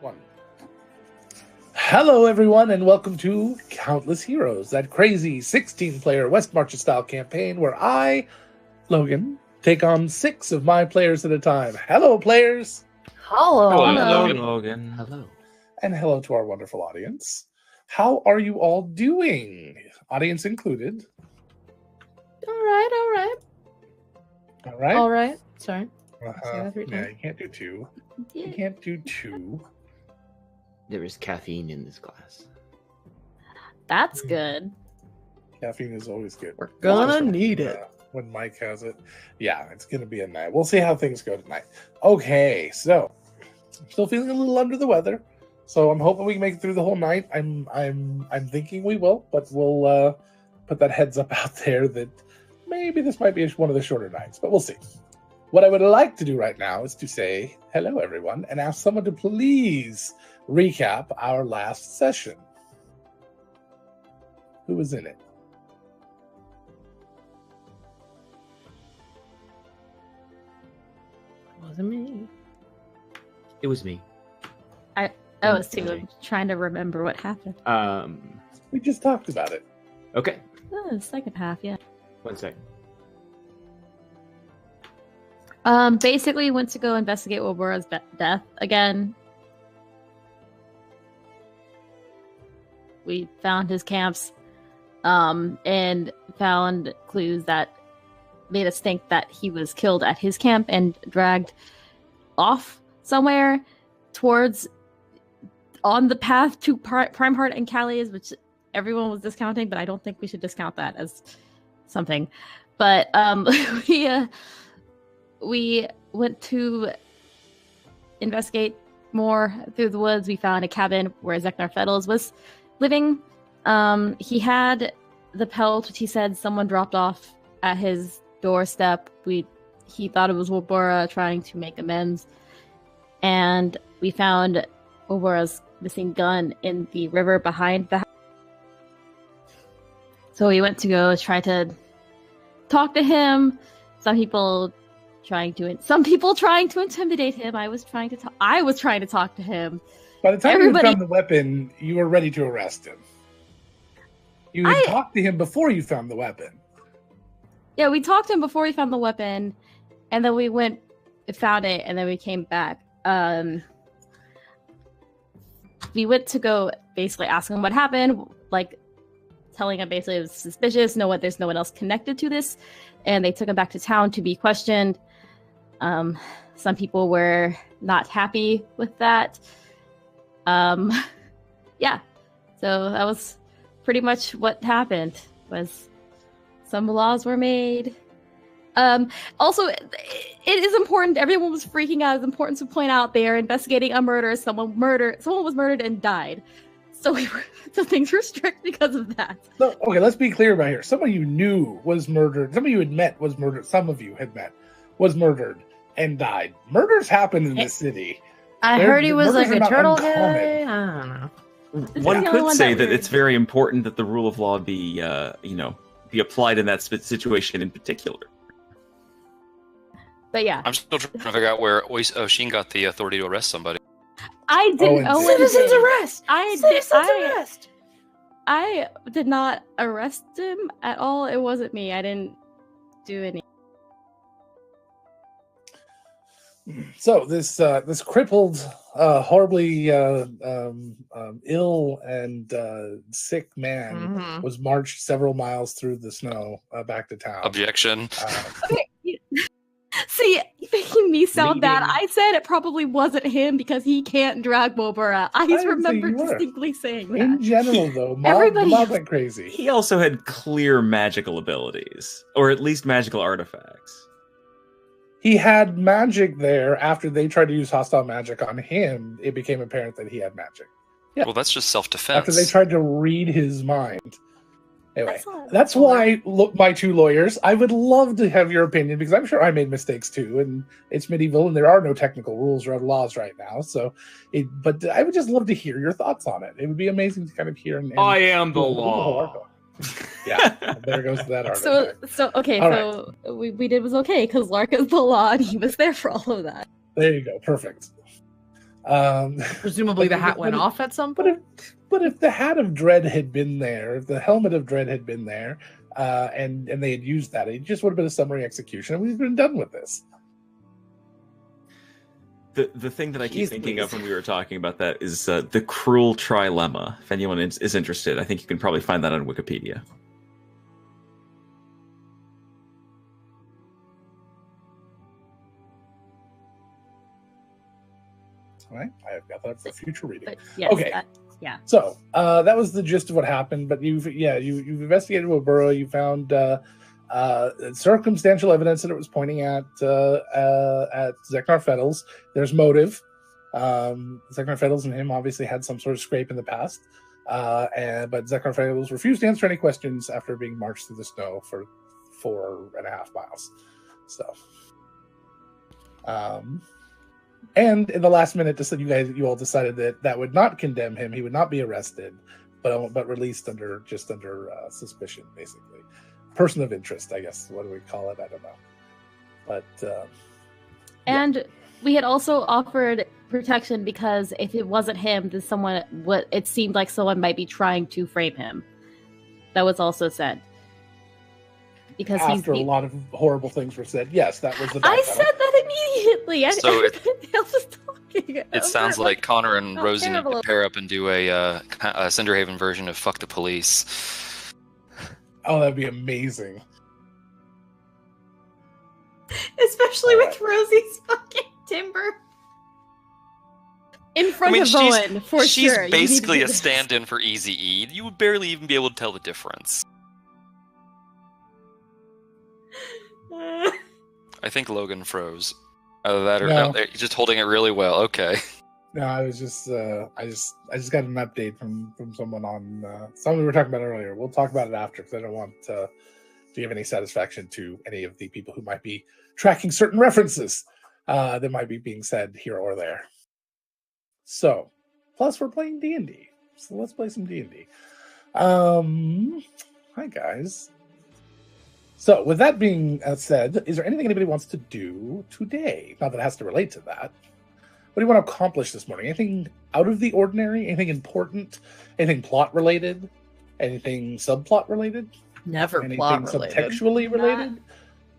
One. Hello, everyone, and welcome to Countless Heroes, that crazy 16-player West Marches style campaign where I, Logan, take on 6 of my players at a time. Hello, players! Hello. Logan. Hello. And hello to our wonderful audience. How are you all doing? Audience included. All right. All right? Sorry. Say that 3 Yeah, times. you can't do 2. You Yeah. can't do 2. There is caffeine in this glass. That's good. Caffeine is always good. We're gonna Especially, need it. when Mike has it. Yeah, it's gonna be a night. We'll see how things go tonight. Okay, so I'm still feeling a little under the weather, so I'm hoping we can make it through the whole night. I'm thinking we will, but we'll put that heads up out there that maybe this might be one of the shorter nights, but we'll see. What I would like to do right now is to say hello, everyone, and ask someone to please recap our last session. Who was in it? Wasn't me. It was me. I was too. I'm trying to remember what happened. We just talked about it. Okay. Oh, the second half, yeah. 1 second. Basically went to go investigate Wilbura's death again. We found his camps, and found clues that made us think that he was killed at his camp and dragged off somewhere towards on the path to Primeheart and Callies, which everyone was discounting, but I don't think we should discount that as something. But we went to investigate more through the woods. We found a cabin where Zeknar Fettles was living. He had the pelt, which he said someone dropped off at his doorstep. He thought it was Wilbura trying to make amends. And we found Wilbura's missing gun in the river behind the house. So we went to go try to talk to him. Some people trying to intimidate him. I was trying to talk to him. By the time Everybody- you found the weapon, you were ready to arrest him. You had talked to him before you found the weapon. Yeah, we talked to him before we found the weapon, and then we went and found it, and then we came back. We went to go basically ask him what happened, like telling him basically it was suspicious, there's no one else connected to this, and they took him back to town to be questioned. Some people were not happy with that. Yeah, so that was pretty much what happened. Was some laws were made. Also, it is important. Everyone was freaking out. It's important to point out they are investigating a murder. Someone was murdered and died. So things were strict because of that. No, okay, let's be clear about here. Someone you knew was murdered. Someone you had met was murdered. Some of you had met was murdered and died. Murders happen in this city. I heard he was murders like are a not turtle uncommon. guy. I don't know. One the only could one say that that we're- it's very important that the rule of law be, be applied in that situation in particular. But yeah, I'm still trying to figure out where Oshin got the authority to arrest somebody. I didn't. and Owen Citizens did. arrest. I Citizens did. arrest. I did not arrest him at all. It wasn't me. I didn't do any. So this crippled, horribly ill and sick man Mhm. was marched several miles through the snow back to town. Objection. See, making me sound bad. Leading- I said it probably wasn't him because he can't drag Wilbura. I didn't say remember you were. distinctly saying In that. general, though, the Everybody mob else- went crazy. He also had clear magical abilities, or at least magical artifacts. He had magic there. After they tried to use hostile magic on him, it became apparent that he had magic. Yeah. Well, that's just self-defense. After they tried to read his mind. Anyway, not- that's why, look, my 2 lawyers, I would love to have your opinion because I'm sure I made mistakes too, and it's medieval and there are no technical rules or laws right now. But I would just love to hear your thoughts on it. It would be amazing to kind of hear. And am the whole article. Yeah, there goes that artifact. So okay, All so we did was okay because Lark is the law and he was there for all of that. There you go. Perfect. Presumably the But- hat went but- off at some But point. if the hat of dread had been there, if the helmet of dread had been there, and they had used that, it just would have been a summary execution, and we've been done with this. The thing that I keep Jeez thinking of Louise. when we were talking about that is the cruel trilemma. If anyone is interested, I think you can probably find that on Wikipedia. All right, I have got that for future reading. But yes, Okay. yeah. So that was the gist of what happened. But you've investigated Woburo. You found circumstantial evidence that it was pointing at Zeknar Fettles. There's motive. Zeknar Fettles and him obviously had some sort of scrape in the past. But Zeknar Fettles refused to answer any questions after being marched through the snow for 4.5 miles. So, and in the last minute, you all decided that would not condemn him. He would not be arrested, but released under suspicion, basically. Person of interest, I guess. What do we call it? I don't know. But And we had also offered protection because if it wasn't him, then it seemed like someone might be trying to frame him. That was also said. Because after a lot of horrible things were said, yes, that was the. I backpedal. said that immediately. I So was talking. It sounds like Connor and how Rosie need to terrible. pair up and do a Cinderhaven version of "Fuck the Police." Oh, that'd be amazing. Especially All with Rosie's fucking timber. in front I mean, of Bowen for she's sure. You need to basically do a this. stand-in for Easy E. You would barely even be able to tell the difference. I think Logan froze. Either that or No. they're just holding it really well. Okay. No, I was just I just got an update from someone on something we were talking about earlier. We'll talk about it after because I don't want to give any satisfaction to any of the people who might be tracking certain references that might be being said here or there. So, plus we're playing D&D, so let's play some D&D. Hi guys. So, with that being said, is there anything anybody wants to do today? Not that it has to relate to that. What do you want to accomplish this morning? Anything out of the ordinary? Anything important? Anything plot related? Anything subplot related? Never Anything plot related. subtextually related?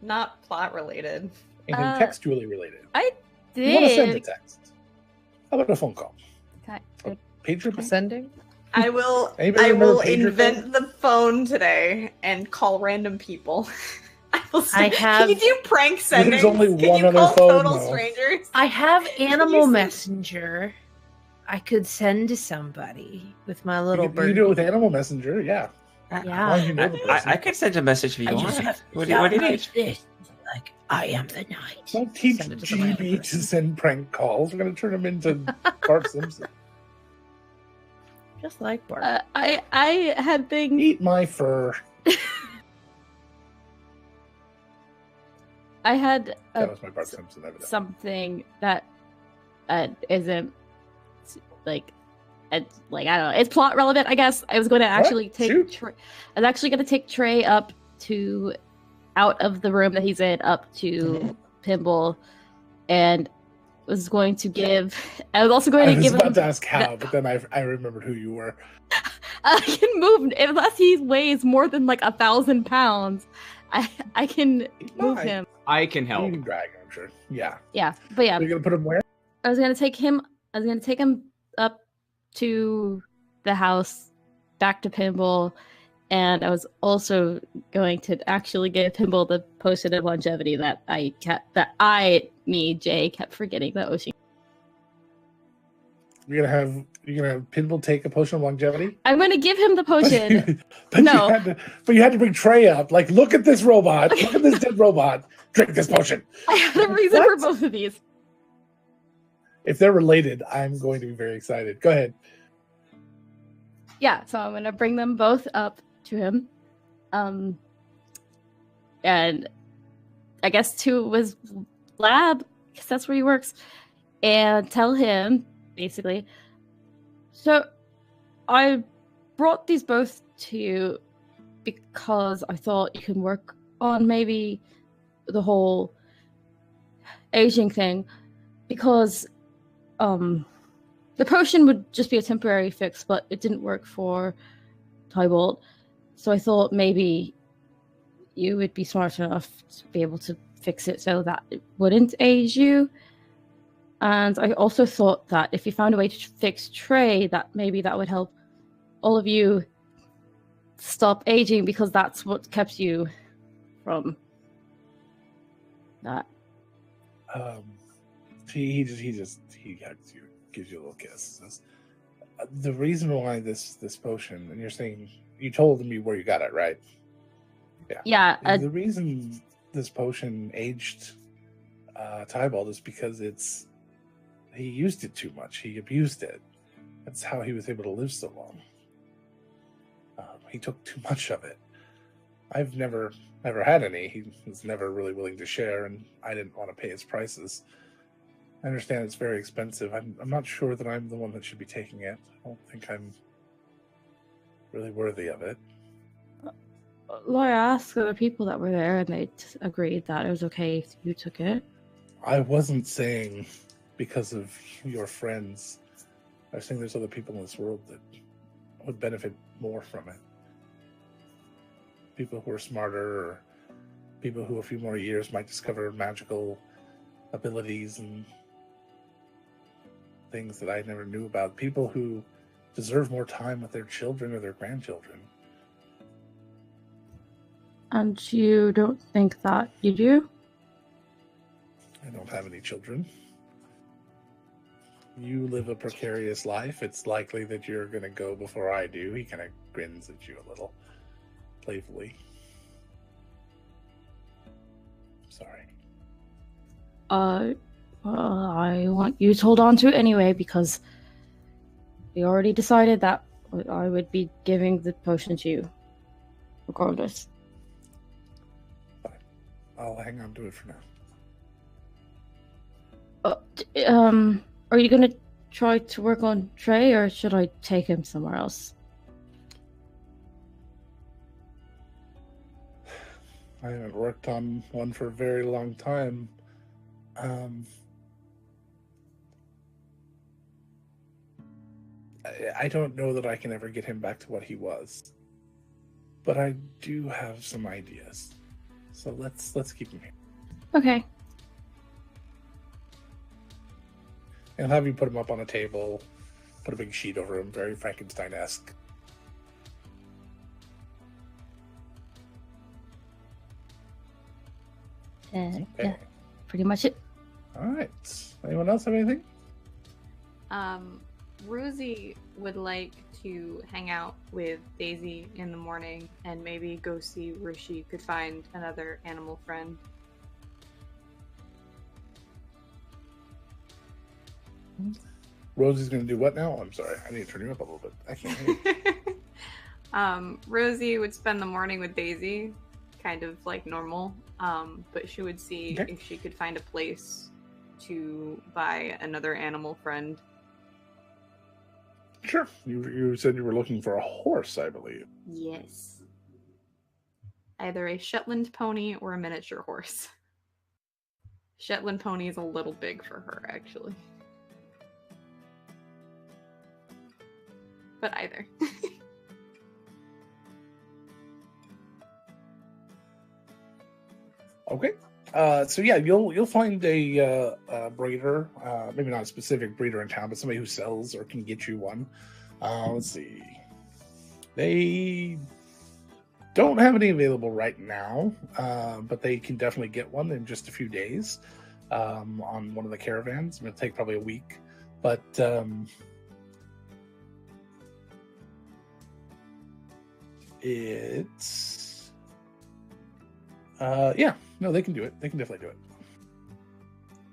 Not plot related. Anything textually related? I You want to send a did. text? How about a phone call? Okay. Pager call? Sending? I will Anybody I remember will pager invent the phone today and call random people. I will say, I have- Can you do prank sending? only Can one you other call phone, total though. strangers? I have Animal send- Messenger. I could send to somebody with my little You can bird. do it with Animal Messenger, yeah. As long as you know the person. I could send a message if you I want. just have What do you need? like this. Like, I am the night. Don't teach Send it to the GB right to send prank calls. We're going to turn them into Bart Simpson. Just like Bart. I had things. Eat my fur. I had That was my Bart Simpson evidence. something that isn't like I don't know. It's plot relevant, I guess. I was going to actually Shoot. take. I was actually going to take Trey up to out of the room that he's in, up to Pimble, and was going to give. I was also going I to was give about him. to ask how, but then I remembered who you were. I can move unless he weighs more than like 1,000 pounds. I can move Fine. him. I can You help. can drag, I'm sure. Yeah. Yeah, but yeah, You're going to put him where? I was gonna take him up to the house, back to Pimble, and I was also going to actually give Pimble the potion of longevity that Jay kept forgetting that Oshi. You're gonna have Pinball take a potion of longevity? I'm gonna give him the potion. No. You had to bring Trey up. Like, look at this robot. Look at this dead robot. Drink this potion. I have a reason for What? both of these. If they're related, I'm going to be very excited. Go ahead. Yeah, so I'm gonna bring them both up to him, and I guess to his lab, because that's where he works, and tell him basically. So, I brought these both to you because I thought you can work on maybe the whole aging thing, because The potion would just be a temporary fix, but it didn't work for Tybalt. So I thought maybe you would be smart enough to be able to fix it so that it wouldn't age you. And I also thought that if you found a way to fix Trey, that maybe that would help all of you stop aging, because that's what kept you from that. He hugs you, gives you a little kiss. Says, the reason why this potion, and you're saying you told me where you got it, right? Yeah. The reason this potion aged Tybalt is because he used it too much. He abused it. That's how he was able to live so long. He took too much of it. I've never had any. He was never really willing to share, and I didn't want to pay his prices. I understand it's very expensive. I'm not sure that I'm the one that should be taking it. I don't think I'm really worthy of it. Laura asked other people that were there, and they agreed that it was okay if you took it. I wasn't saying because of your friends. I was saying there's other people in this world that would benefit more from it. People who are smarter, or people who a few more years might discover magical abilities and things that I never knew about. People who deserve more time with their children or their grandchildren. And you don't think that you do? I don't have any children. You live a precarious life. It's likely that you're going to go before I do. He kind of grins at you a little playfully. Sorry. Well, I want you to hold on to it anyway, because we already decided that I would be giving the potion to you, regardless. Fine. I'll hang on to it for now. Are you gonna try to work on Trey, or should I take him somewhere else? I haven't worked on one for a very long time. I don't know that I can ever get him back to what he was, but I do have some ideas. So let's keep him here. Okay. And I'll have you put him up on a table, put a big sheet over him, very Frankenstein-esque. Yeah, pretty much it. All right. Anyone else have anything? Rosie would like to hang out with Daisy in the morning and maybe go see where she could find another animal friend. Rosie's going to do what now? I'm sorry. I need to turn you up a little bit. I can't hear you. Rosie would spend the morning with Daisy, kind of like normal, but she would see if she could find a place to buy another animal friend. Sure. You said you were looking for a horse, I believe. Yes. Either a Shetland pony or a miniature horse. Shetland pony is a little big for her, actually. But either. Okay. So yeah, you'll find a breeder, maybe not a specific breeder in town, but somebody who sells or can get you one. Let's see. They don't have any available right now, but they can definitely get one in just a few days on one of the caravans. It'll take probably a week, but it's yeah. No, they can do it. They can definitely do it.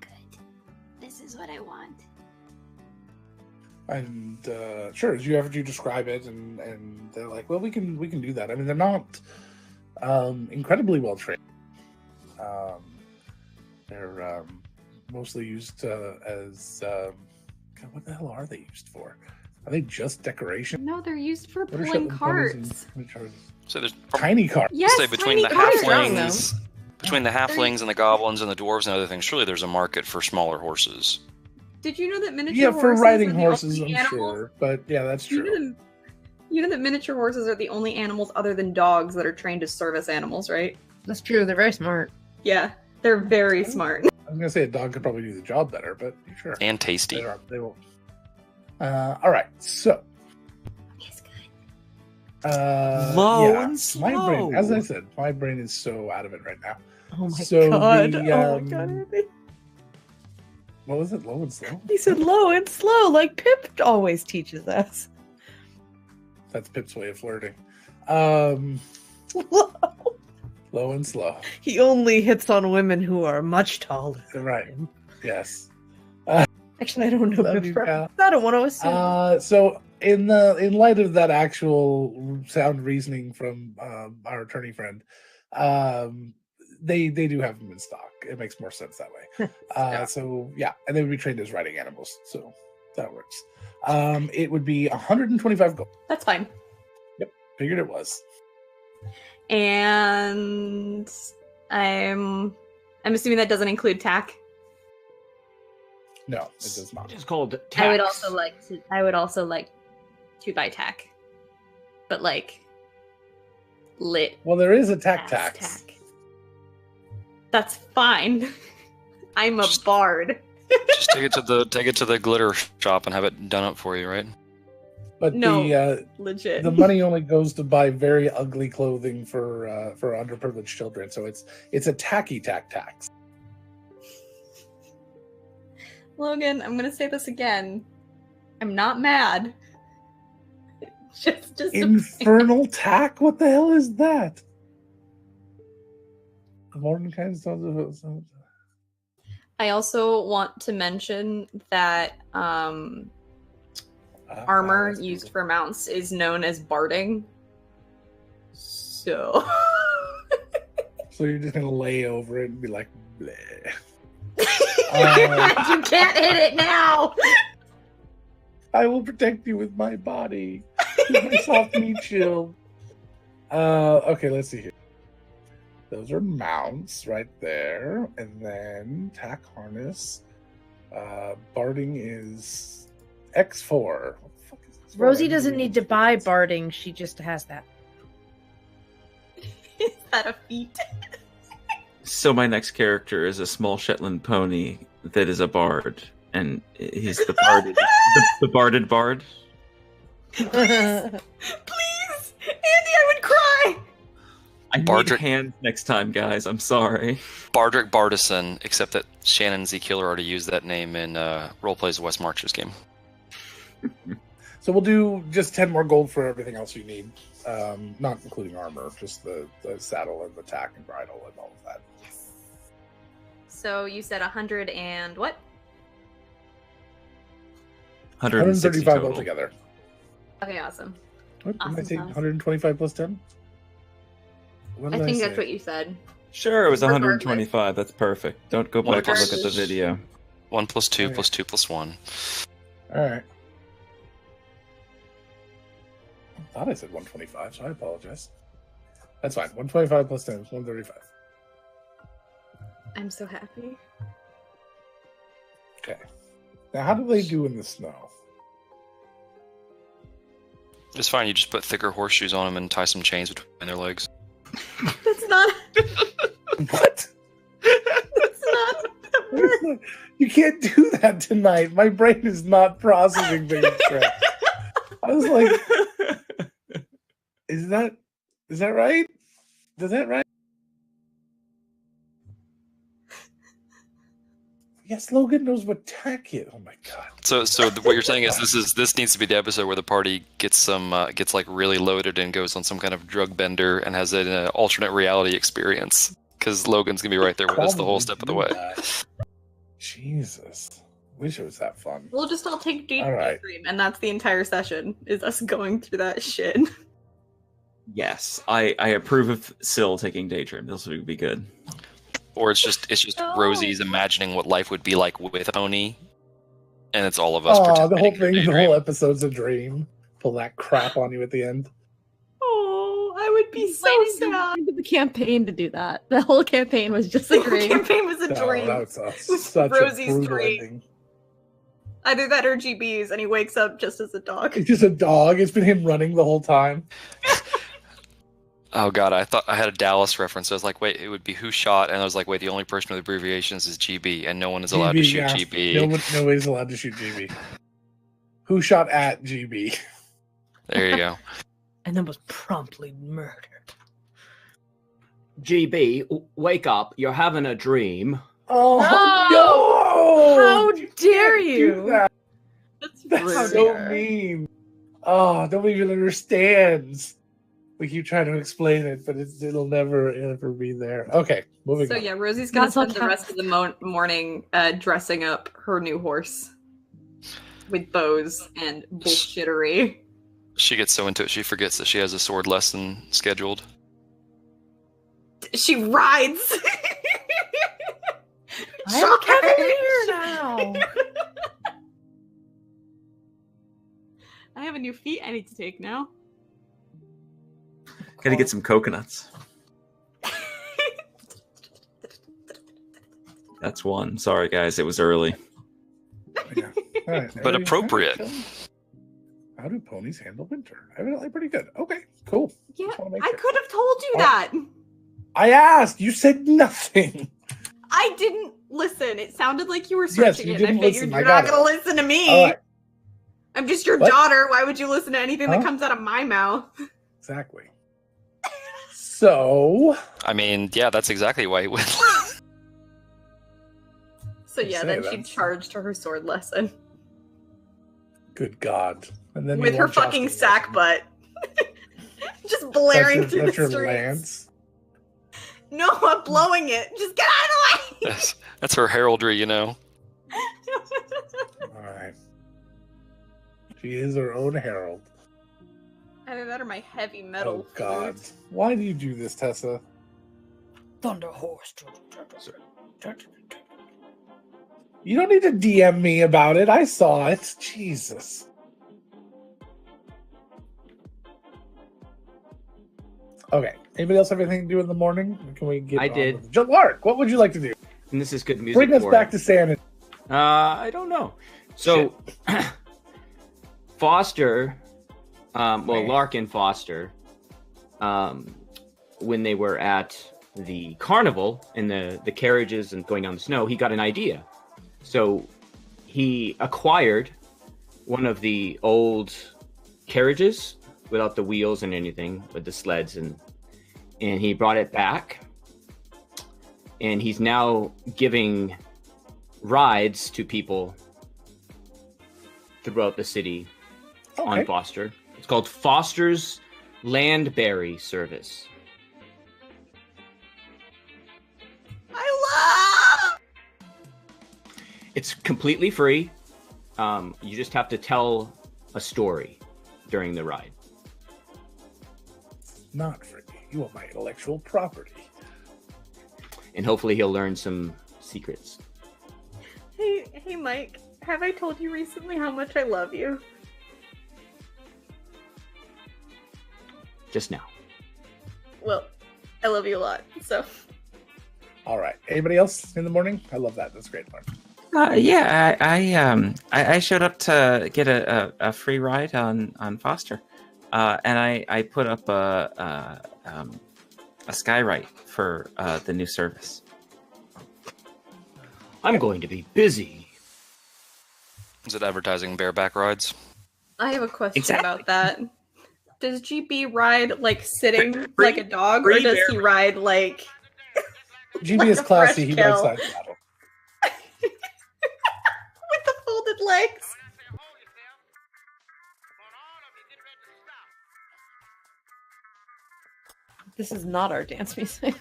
Good. This is what I want. And sure, as you describe it, and they're like, well, we can do that. I mean, they're not incredibly well trained. They're mostly used as God, what the hell are they used for? Are they just decoration? No, they're used for What are pulling Shetland ponies carts. So there's Tiny carts. Yes, say between the tiny carts. halflings and the goblins and the dwarves and other things. Surely there's a market for smaller horses. Did you know that miniature Yeah, horses for riding are the horses, only I'm animals? sure. But yeah, that's You true. know, you know that miniature horses are the only animals other than dogs that are trained as service animals, right? That's true. They're very smart. Yeah, they're very smart. I was gonna say a dog could probably do the job better, but sure. And tasty. They won't. All right, so It's good. Low yeah, and my brain, slow. as I said, my brain is so out of it right now. Oh my So god. the, Oh my god. Andy. What was it? Low and slow? He said low and slow, like Pip always teaches us. That's Pip's way of flirting. Low and slow. He only hits on women who are much taller. Right. Yes. Actually, I don't know Love Pip's you, preference. I don't want to assume. So in light of that actual sound reasoning from our attorney friend, they do have them in stock. It makes more sense that way. So yeah, and they would be trained as riding animals. So that works. It would be 125 gold. That's fine. Figured it was. And I'm assuming that doesn't include tack. No, it does not. It's called tax. I would also like to buy tack, but like lit Well, there is a tack ass tax. tack. That's fine. I'm a bard. Just take it to the glitter shop and have it done up for you, right? But No. Legit. the money only goes to buy very ugly clothing for underprivileged children. So it's a tacky tack tax. Logan, I'm gonna say this again. I'm not mad. just Infernal tack? What the hell is that? Mordenkainen sounds of I also want to mention that armor that's used cool. for mounts is known as barding. So So you're just gonna lay over it and be like, bleh. you can't hit it now. I will protect you with my body. With my soft meat shield. Okay, let's see here. Those are mounts right there. And then tack harness. Barding is X4. What the fuck is X4? Rosie doesn't need to buy barding. She just has that. Is that a feat? So my next character is a small Shetland pony that is a bard, and he's the barded, the barded bard. Please, Andy, I would cry. I need Bardrick- hands next time, guys. I'm sorry. Bardrick Bardison, except that Shannon Z. Killer already used that name in Roleplays West Marches game. So we'll do just 10 more gold for everything else you need. Not including armor, just the saddle and the tack and bridle and all of that. So you said 100 and what? 160 135 total. altogether. Okay, awesome. What, didn't I Awesome say sauce. 125 plus 10? What I did think say? that's what you said. Sure, it was Regardless. 125. That's perfect. Don't go back and look at the Regardless. video. 1 plus 2 Okay. plus 2 plus 1. All right. I thought I said 125, so I apologize. That's fine. 125 plus 10 is 135. I'm so happy. Okay. Now, how do they do in the snow? It's fine, you just put thicker horseshoes on them and tie some chains between their legs. That's not. What? That's not. You can't do that tonight. My brain is not processing things correct. I was like, is that right? Is that right? Yes, Logan knows what tack is. Oh my god. So what you're saying is this needs to be the episode where the party gets gets like really loaded and goes on some kind of drug bender and has an alternate reality experience because Logan's gonna be right there with us the whole step of the way. Jesus. Wish it was that fun. We'll just all take All right. Daydream, and that's the entire session, is us going through that shit. Yes, I approve of Syl taking Daydream. This would be good. Or it's just No. Rosie's imagining what life would be like with a pony, and it's all of us. Oh, the whole participating in thing, the Daydream. whole episode's a dream. Pull that crap on you at the end. Oh, I would be so sad. The campaign to do that. The whole campaign was just a The dream. campaign was a No, dream. that was was such Rosie's a brutal dream. ending. Either that or GB's, and he wakes up just as a dog. It's just a dog. It's been him running the whole time. Oh god, I thought I had a Dallas reference. I was like, wait, it would be who shot, and I was like, wait, the only person with abbreviations is GB, and no one is allowed to shoot yeah. GB. Nobody's allowed to shoot GB. Who shot at GB? There you go. And then was promptly murdered. GB, wake up. You're having a dream. Oh, no! How dare Do you? that. That's That's rude. so mean. Oh, nobody even understands. We keep trying to explain it, but it'll never ever be there. Okay, moving So on. yeah, Rosie's gonna That's all spend the rest of the morning dressing up her new horse with bows and bullshittery. She gets so into it, she forgets that she has a sword lesson scheduled. She rides. I'm a cavalier now. I have a new feat I need to take now. Gotta get some coconuts. That's one. Sorry, guys. It was early. Yeah. All right, But everybody- appropriate. How do ponies handle winter? Evidently pretty good. Okay, cool. Yeah, Just wanna make I sure. could have told you Oh. that. I asked. You said nothing. I didn't listen. It sounded like you were Yes, searching you it. And I didn't figured listen. I you're got not it. going to listen to me. All right. I'm just your What? daughter. Why would you listen to anything Huh? that comes out of my mouth? Exactly. So, I mean, yeah, that's exactly why he would. So yeah, Say then she that's- charged to her sword lesson good God. And then with you her want fucking Justin sack lesson. butt. Just blaring That's through your the streets. lance. No, I'm blowing it. Just get out of the way. That's her heraldry, you know. All right. She is her own herald. Either that or my heavy metal. Oh God. flute. Why do you do this, Tessa? Thunder horse. You don't need to DM me about it. I saw it. Jesus. Okay. Anybody else have anything to do in the morning? Can we get? I on did. with it? Lark, what would you like to do? And this is good music. Bring us for back it. to sanity. I don't know. So, Foster, Lark and Foster, when they were at the carnival in the carriages and going down the snow, he got an idea. So he acquired one of the old carriages without the wheels and anything, with the sleds, and he brought it back. And he's now giving rides to people throughout the city on Okay. Foster. It's called Foster's Landberry Service. I love. It's completely free. You just have to tell a story during the ride. Not free. You want my intellectual property. And hopefully he'll learn some secrets. Hey, Mike. Have I told you recently how much I love you? Just now. Well, I love you a lot. So. All right. Anybody else in the morning? I love that. That's great, Mark. Yeah, I showed up to get a free ride on Foster, and I put up a skywrite for the new service. I'm going to be busy. Is it advertising bareback rides? I have a question Exactly. about that. Does GB ride like sitting Free- like a dog, or free does he bear- ride like GB Like is a classy. fresh He rides kill. side saddle. with the folded legs? This is not our dance music.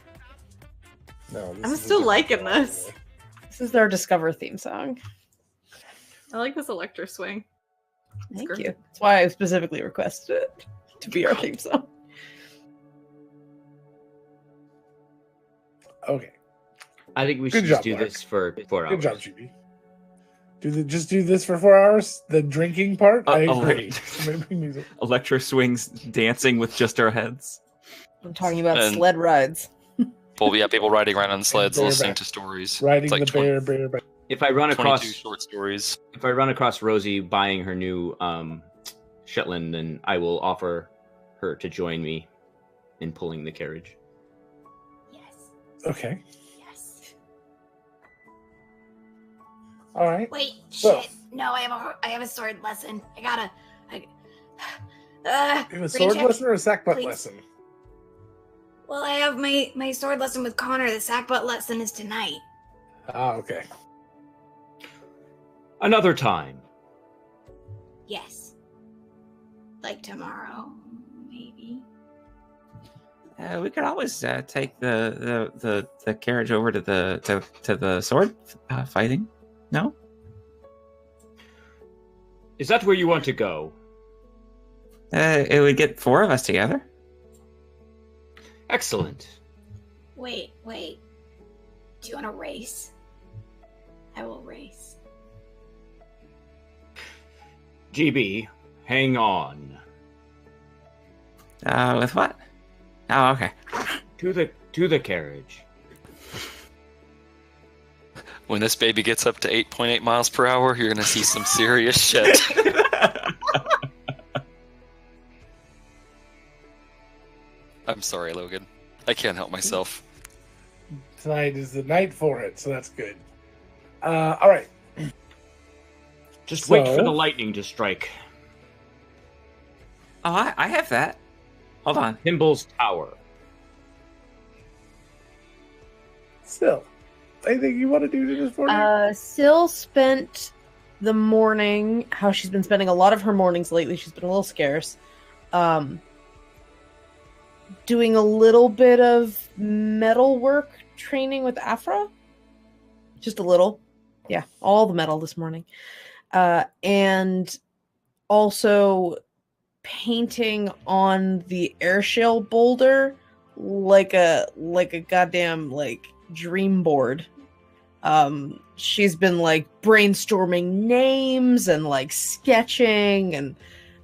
No, this I'm is a still different liking one. this. This is our Discover theme song. I like this electro swing. Thank great. you. That's why I specifically requested it to be our theme song. Okay. I think we Good should just job, do Mark. this for 4 hours. Good job, GB. Just do this for 4 hours. The drinking part. I oh, agree. wait. Maybe music. Electro swings dancing with just our heads. I'm talking about And- sled rides. Well, yeah, people riding around on sleds, bareback. listening to stories. Riding It's like the bear. If I run 22 across short stories. If I run across Rosie buying her new Shetland, then I will offer her to join me in pulling the carriage. Yes. Okay. Yes. All right. Wait, So- shit. No, I have a sword lesson. I gotta. You have a sword Green check, lesson or a sack butt please. lesson? Well, I have my sword lesson with Connor. The sackbut lesson is tonight. Ah, okay. Another time. Yes. Like tomorrow, maybe. We could always take the carriage over to the sword fighting. No. Is that where you want to go? It would get 4 of us together. Excellent. Wait. Do you want to race? I will race. GB, hang on. With what? Oh, okay. To the carriage. When this baby gets up to 8.8 miles per hour, you're going to see some serious shit. I'm sorry, Logan. I can't help myself. Tonight is the night for it, so that's good. All right. Just wait for So- the lightning to strike. Oh, I have that. Hold on. Thimble's Tower. Still, anything you want to do to this morning? Syl spent the morning, how she's been spending a lot of her mornings lately. She's been a little scarce. Doing a little bit of metal work training with Afra. Just a little. Yeah, all the metal this morning. And also painting on the airshell boulder like a goddamn dream board. She's been brainstorming names and sketching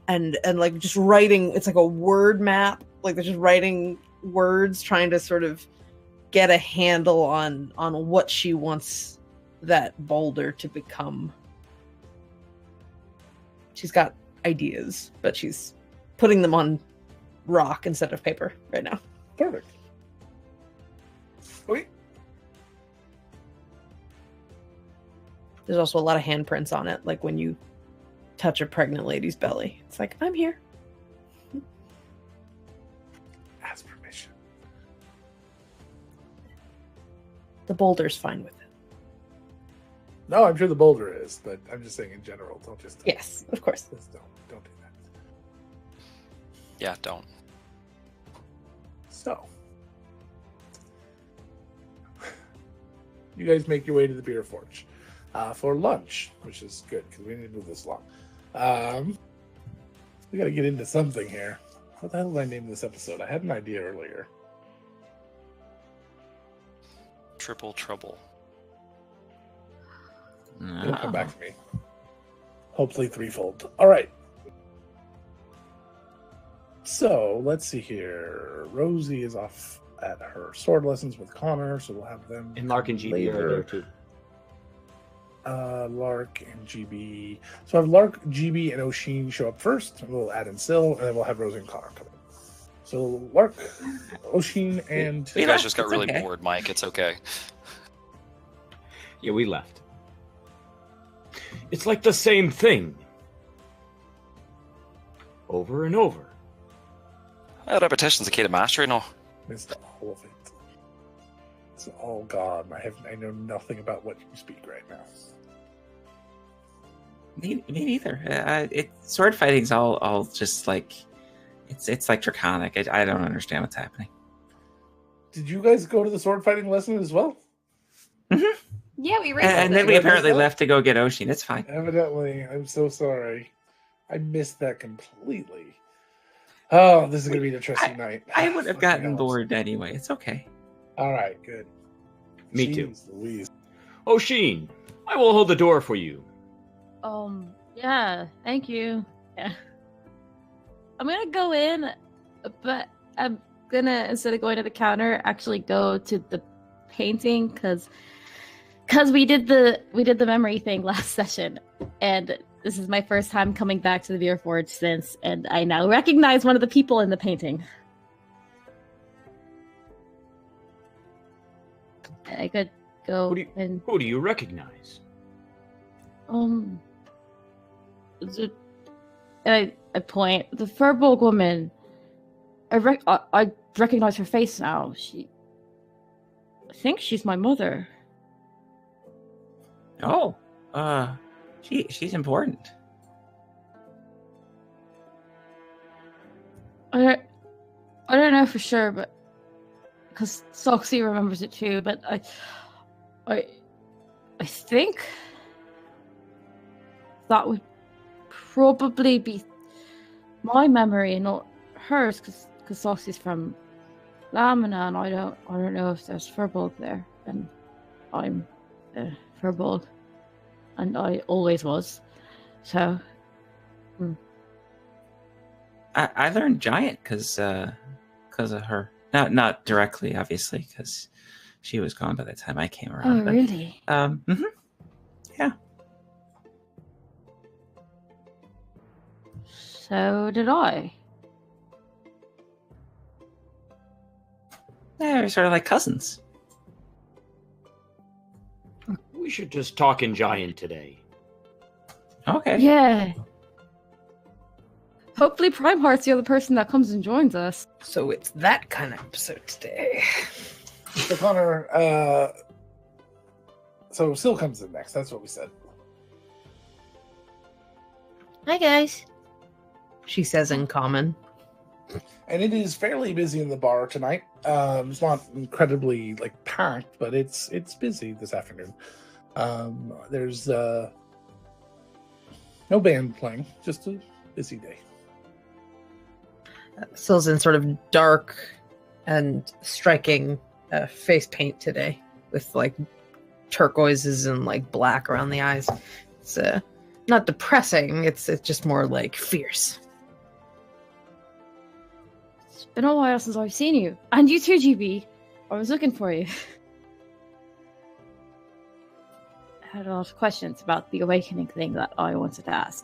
and just writing. It's like a word map. They're just writing words, trying to sort of get a handle on what she wants that boulder to become. She's got ideas, but she's putting them on rock instead of paper right now. Perfect. Sweet. There's also a lot of handprints on it, like when you touch a pregnant lady's belly. It's like, I'm here. Ask permission. The boulder's fine with it. No, I'm sure the boulder is, but I'm just saying in general. Don't just. Yes, of course. Just don't do that. Yeah, don't. So, you guys make your way to the beer forge for lunch, which is good because we need to move this along. We got to get into something here. What the hell did I name this episode? I had an idea earlier. Triple trouble. It'll come back to me. Hopefully threefold. All right. So let's see here. Rosie is off at her sword lessons with Connor, so we'll have them. And Lark and GB are there too. Lark and GB. So I have Lark, GB, and Oshin show up first. And we'll add in Syl, and then we'll have Rosie and Connor come in. So Lark, Oshin, and You guys just got really bored, Mike. It's okay. Yeah, we left. It's like the same thing. Over and over. Repetition's the key to mastery, no? missed all of it. It's all gone. I know nothing about what you speak right now. Me neither. Sword fighting's all just it's like draconic. I don't understand what's happening. Did you guys go to the sword fighting lesson as well? Mm-hmm. Yeah, we raced. And then we apparently left to go get Oshin. It's fine. Evidently, I'm so sorry. I missed that completely. Oh, this is going to be an interesting night. I would have gotten Fucking bored anyway. It's okay. All right, good. Me too. Jeez Louise. Oshin, I will hold the door for you. Yeah, thank you. Yeah. I'm gonna go in, but I'm gonna, instead of going to the counter, actually go to the painting, because because we did the memory thing last session, and this is my first time coming back to the Beer Forge since, and I now recognize one of the people in the painting. I could go Who do you recognize? I point the Furbolg woman. I recognize her face now. I think she's my mother. Oh, she's important. I don't know for sure, but because Soxy remembers it too. But I think that would probably be my memory, not hers, because Soxy's from Lamina, and I don't know if there's Furbolg there, and I'm Furbolg, and I always was. So, I learned giant because of her. Not directly, obviously, because she was gone by the time I came around. Oh, really? Yeah. So did I. Yeah, we're sort of like cousins. We should just talk in giant today. Okay. Yeah. Hopefully Prime Heart's the other person that comes and joins us. So it's that kind of episode today. So Connor, so Syl comes in next. That's what we said. Hi, guys. She says in common. And it is fairly busy in the bar tonight. It's not incredibly packed, but it's busy this afternoon. There's no band playing, just a busy day. Syl's in sort of dark and striking face paint today, with turquoises and black around the eyes. It's not depressing. It's just more fierce. It's been a while since I've seen you. And you too, GB. I was looking for you. I had a lot of questions about the awakening thing that I wanted to ask.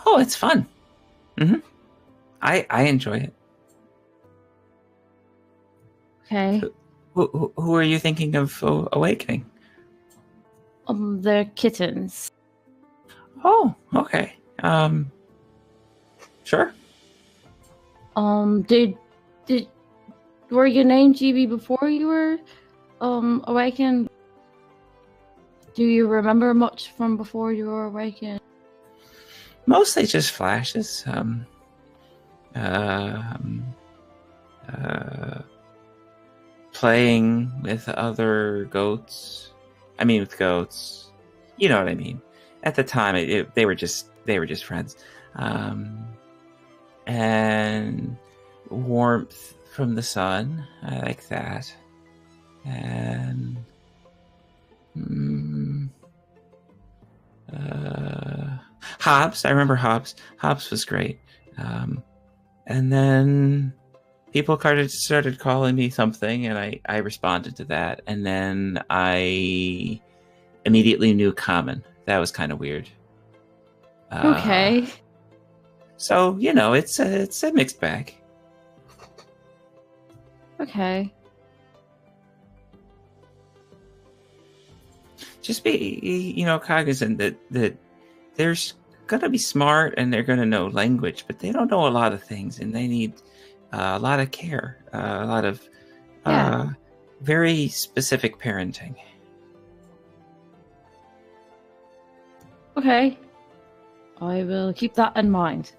Oh, it's fun. I enjoy it. Okay. Who are you thinking of awakening? The kittens. Oh, okay. Sure. Were you named GB before you were awakened? Do you remember much from before you were awakened? Mostly just flashes. Playing with other goats. I mean, with goats. You know what I mean. At the time, they were just friends. And warmth from the sun. I like that. And Hobbs. I remember Hobbs. Hobbs was great. And then people started calling me something, and I responded to that. And then I immediately knew Common. That was kind of weird. Okay. So, it's a mixed bag. Okay. Just be, cognizant that there's going to be smart and they're going to know language, but they don't know a lot of things, and they need a lot of care, a lot of very specific parenting. Okay. I will keep that in mind.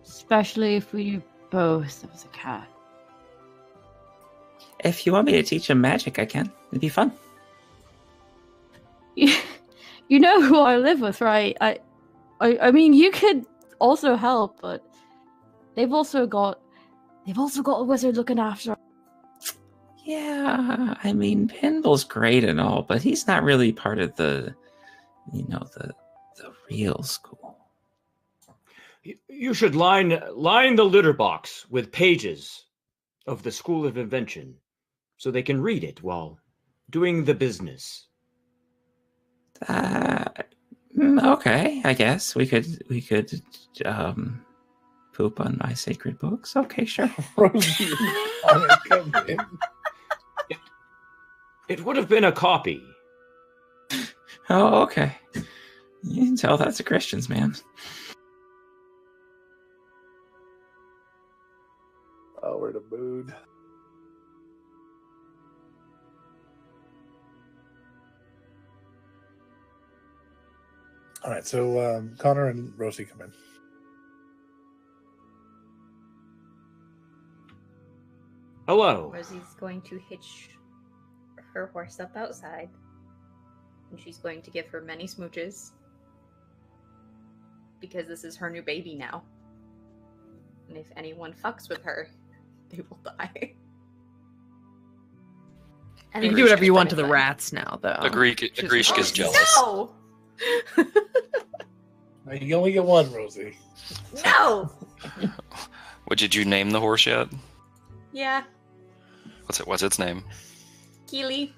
Especially if we both have a cat. If you want me to teach them magic, I can. It'd be fun. You know who I live with, right? I mean, you could also help, but they've also got a wizard looking after. Yeah, I mean, Pinball's great and all, but he's not really part of the real school. You should line the litter box with pages of the School of Invention. so they can read it while doing the business. Okay, I guess we could poop on my sacred books. Okay, sure. Rosie, Connor come in. It would have been a copy. Oh, okay. You can tell that's a Christian's man. Oh, we're in a mood. All right, so Connor and Rosie come in. Hello. Rosie's going to hitch her horse up outside, and she's going to give her many smooches because this is her new baby now. And if anyone fucks with her, they will die. You can do whatever you want to the rats now, though. Agreesh gets jealous. No! You only get one, Rosie. No! Did you name the horse yet? Yeah, What's its name? Keely.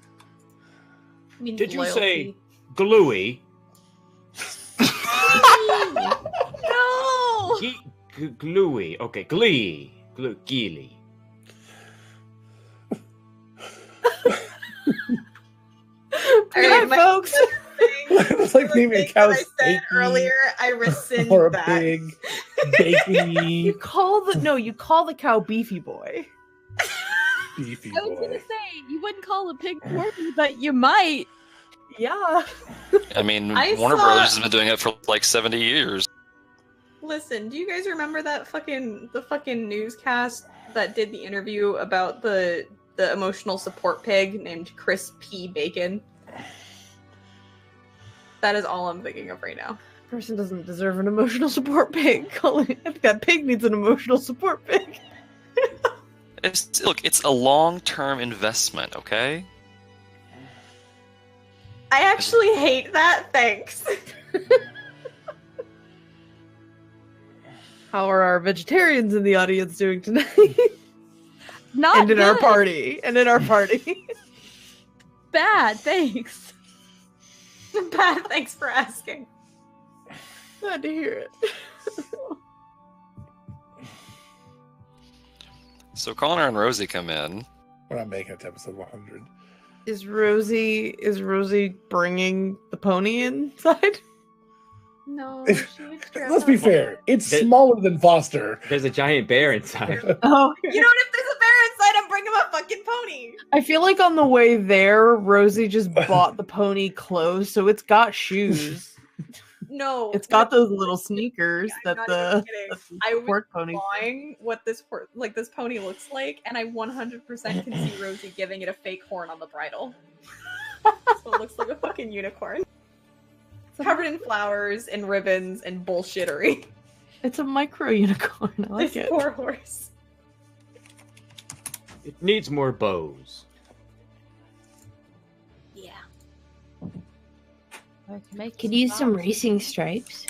Did you say Gluey? No! Gluey. Okay, Glee. Geely. Alright, folks. It's like naming a cow I said earlier, I rescind or a that. pig, bacon You call the cow Beefy Boy. beefy I was gonna boy. say you wouldn't call a pig porky, but you might. Yeah. I mean, I Warner saw- Brothers has been doing it for like 70 years. Listen, do you guys remember that the fucking newscast that did the interview about the emotional support pig named Chris P. Bacon? That is all I'm thinking of right now. Person doesn't deserve an emotional support pig. I think that pig needs an emotional support pig. It's a long-term investment, okay? I actually hate that. Thanks. How are our vegetarians in the audience doing tonight? Not and in our good. party. Bad, thanks. Bad. Thanks for asking. Glad to hear it. So Connor and Rosie come in. We're not making it to episode 100. Is Rosie bringing the pony inside? No. Let's be fair. It's smaller than Foster. There's a giant bear inside. Oh, You know what? If there's a bear inside, I'm bringing him a fucking pony. I feel like on the way there, Rosie just bought the pony clothes, so it's got shoes. No. It's got those little sneakers I'm that not even the kidding. I was port pony. drawing what this pony looks like, and I 100% can see Rosie giving it a fake horn on the bridle. So it looks like a fucking unicorn. Covered in flowers and ribbons and bullshittery. It's a micro unicorn. I like This it. poor horse. It needs more bows. Yeah. Could use some racing stripes.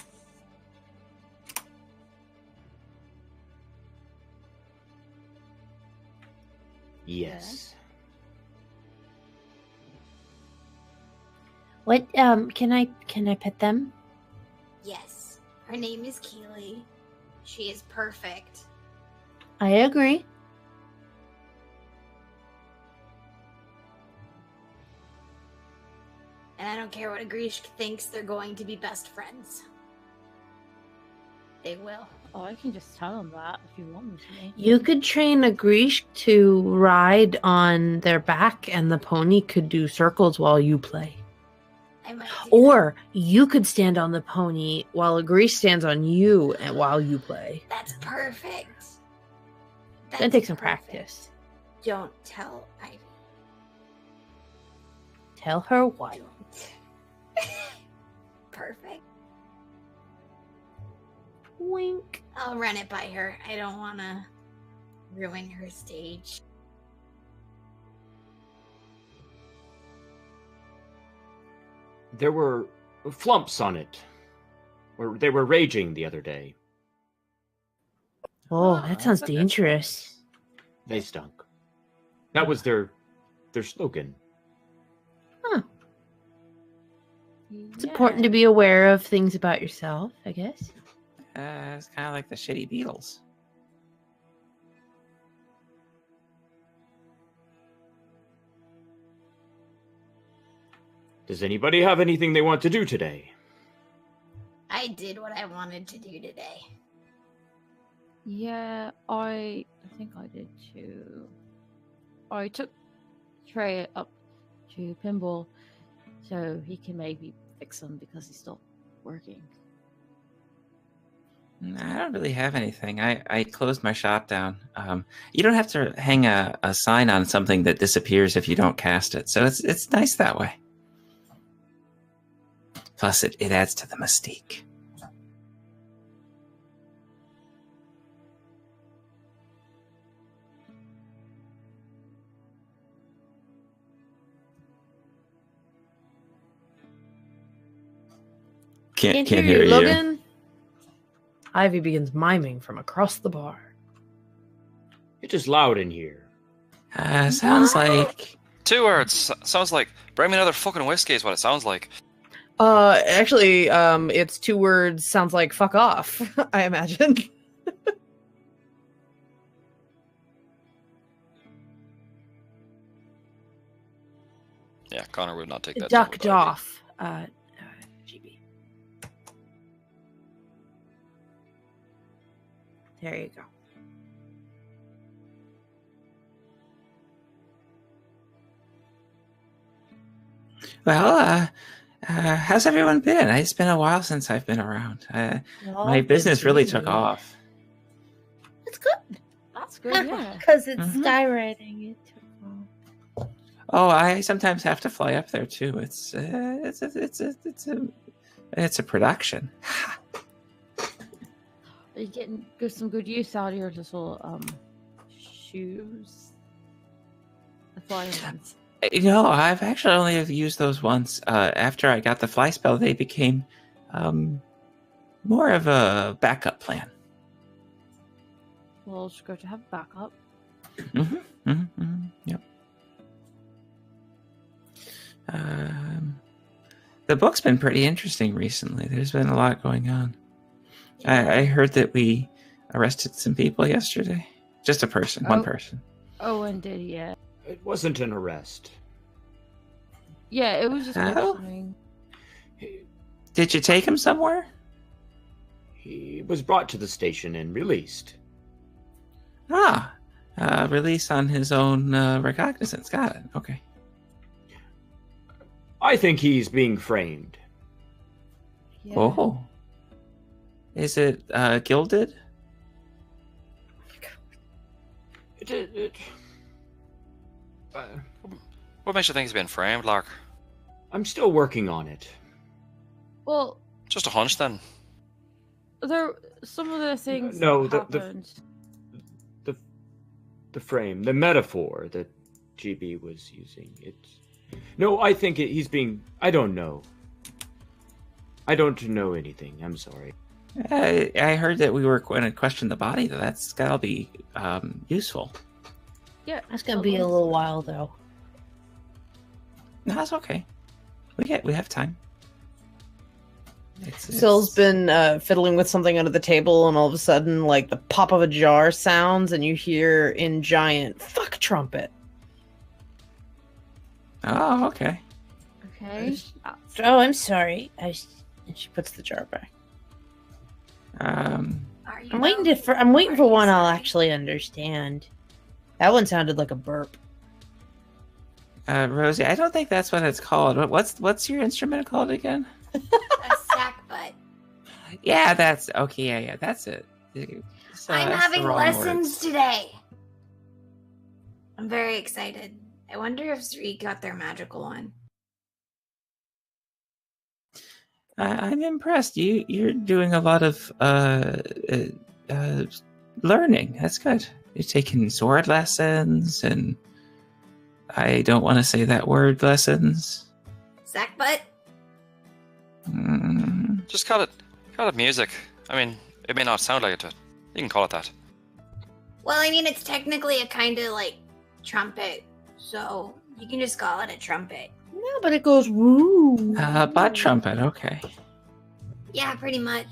Yes. What can I pet them? Yes. Her name is Keely. She is perfect. I agree. And I don't care what Agreesh thinks, they're going to be best friends. They will. Oh, I can just tell them that if you want me to. You could train Agreesh to ride on their back and the pony could do circles while you play. I might do Or you could stand on the pony while Agreesh stands on you and while you play. that. That's perfect. Gonna That's take some perfect. practice. Don't tell Ivy. Tell her what? Don't. Perfect. Wink. I'll run it by her. I don't want to ruin her stage. There were flumps on it. Or they were raging the other day. Oh, that sounds dangerous. They stunk. That was their their slogan. It's important to be aware of things about yourself, I guess. It's kind of like the shitty Beatles. Does anybody have anything they want to do today? I did what I wanted to do today. Yeah, I think I did too. I took Trey up to Pinball so he can maybe fix him because he's still working. I don't really have anything. I closed my shop down. You don't have to hang a sign on something that disappears if you don't cast it, so it's nice that way. Plus, it adds to the mystique. Can't hear you, Logan. Ivy begins miming from across the bar. It's just loud in here. Sounds like 2 words. Sounds like bring me another fucking whiskey is what it sounds like. Actually, it's 2 words. Sounds like fuck off. I imagine. Yeah, Connor would not take that. Ducked job without off. GB. There you go. well. How's everyone been? It's been a while since I've been around. My business really took off. It's good. That's good, yeah. Because it's Mhm. skywriting. It took long. Oh, I sometimes have to fly up there too. It's a production. Are you getting some good use out of your little shoes? The flying ones. I've actually only used those once. After I got the fly spell, they became more of a backup plan. Well, it's good to have backup. Yep. The book's been pretty interesting recently. There's been a lot going on. I heard that we arrested some people yesterday. Just a person, one person. Owen did, yeah. It wasn't an arrest. Yeah, it was just Oh? questioning. Did you take him somewhere? He was brought to the station and released. Release on his own recognizance. Got it. Okay. I think he's being framed. Yeah. Oh. Is it gilded? What makes you think he's been framed, Lark? I'm still working on it. Well, Just a hunch then. some of the things No, happened. The frame, the metaphor that GB was using. No, I think he's being. I don't know. I don't know anything. I'm sorry. I heard that we were going to question the body. That's gotta be useful. Yeah, That's gonna be a little while though. No, that's okay. We have time. Sill's been fiddling with something under the table, and all of a sudden, like the pop of a jar sounds, and you hear in giant "fuck trumpet." Oh, okay. Okay. Oh, I'm sorry. And she puts the jar back. Are you I'm waiting though? I'm waiting Are for you one I'll sorry? actually understand. That one sounded like a burp. Rosie, I don't think that's what it's called. What's your instrument called again? A sack butt. Yeah, that's okay. Yeah, that's it. I'm That's having the wrong lessons words. today. I'm very excited. I wonder if Zri got their magical one. I'm impressed. You're doing a lot of learning. That's good. You're taking sword lessons, and I don't want to say that word, lessons. Sack butt? Just call it music. I mean, it may not sound like it, but you can call it that. Well, I mean, it's technically a kind of like trumpet, so You can just call it a trumpet. No, but it goes woo. Butt trumpet. Okay. Yeah, pretty much.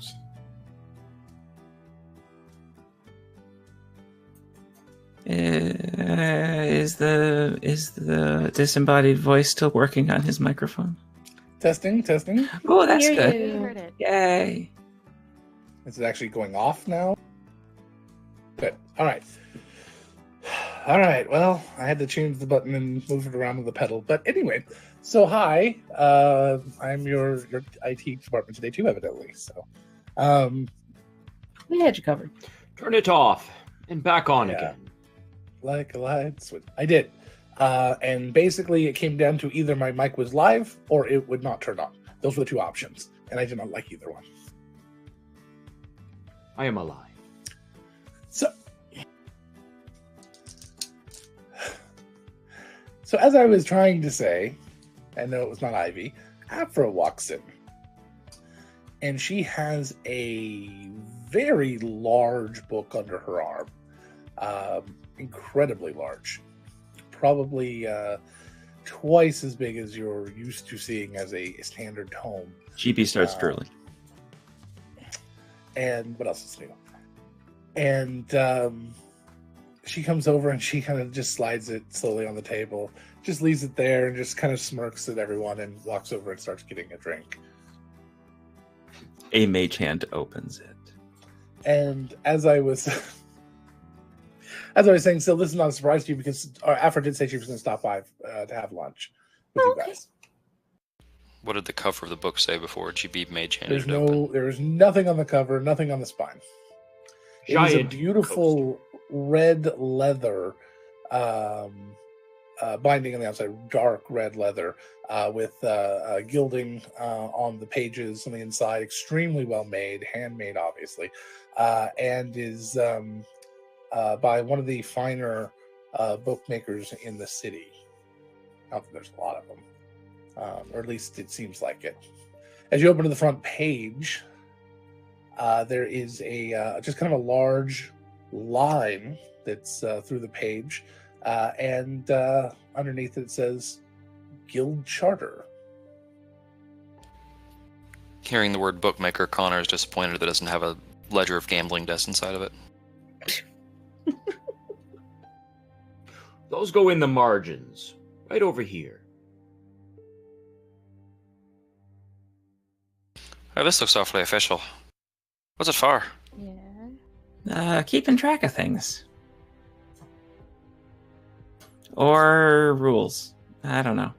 Is the disembodied voice still working on his microphone? Testing. Oh, that's Hear good. you. You heard it. Yay! Is it actually going off now? Good. All right. Well, I had to change the button and move it around with the pedal. But anyway, so hi. I'm your IT department today too, evidently. So, We had you covered. Turn it off and back on Yeah. again. like a light switch. I did. And basically, it came down to either my mic was live or it would not turn on. Those were the two options, and I did not like either one. I am alive. So as I was trying to say, and no, it was not Ivy, Afra walks in. And she has a very large book under her arm. Incredibly large. Probably twice as big as you're used to seeing as a standard tome. GB starts drooling. And what else is new? And she comes over and she kind of just slides it slowly on the table, just leaves it there and just kind of smirks at everyone and walks over and starts getting a drink. A mage hand opens it. And as I was saying, so this is not a surprise to you because Afra did say she was going to stop by to have lunch with you guys. What did the cover of the book say before GB mage handed There's it open? there's nothing on the cover, nothing on the spine. It is a Giant beautiful red leather binding on the outside, dark red leather with gilding on the pages on the inside, extremely well made, handmade, obviously, and is by one of the finer bookmakers in the city. Not that there's a lot of them, or at least it seems like it. As you open to the front page, there is a just kind of a large line that's through the page, and underneath it says Guild Charter. Hearing the word bookmaker, Connor is disappointed that it doesn't have a ledger of gambling debts inside of it. Those go in the margins, right over here. Oh, this looks awfully official. What's it for? Yeah. Keeping track of things. Or rules. I don't know.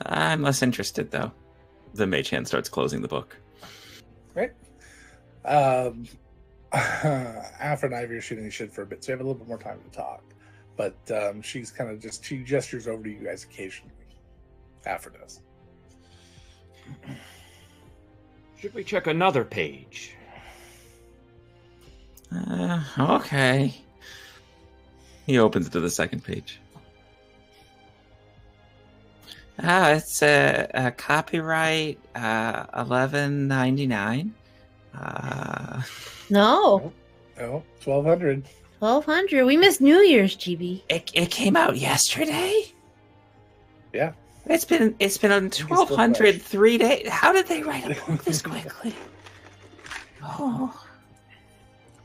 I'm less interested, though. The mage hand starts closing the book. Right. Afra and Ivy are shooting the shit for a bit, so we have a little bit more time to talk. But she's kind of she gestures over to you guys occasionally. Afra does. Should we check another page? Okay. He opens to the second page. It's a copyright 1199. No, Oh, 1200. 1200. We missed New Year's, GB. It came out yesterday. Yeah. It's been on still 1200 3 days. How did they write a book this quickly? Oh,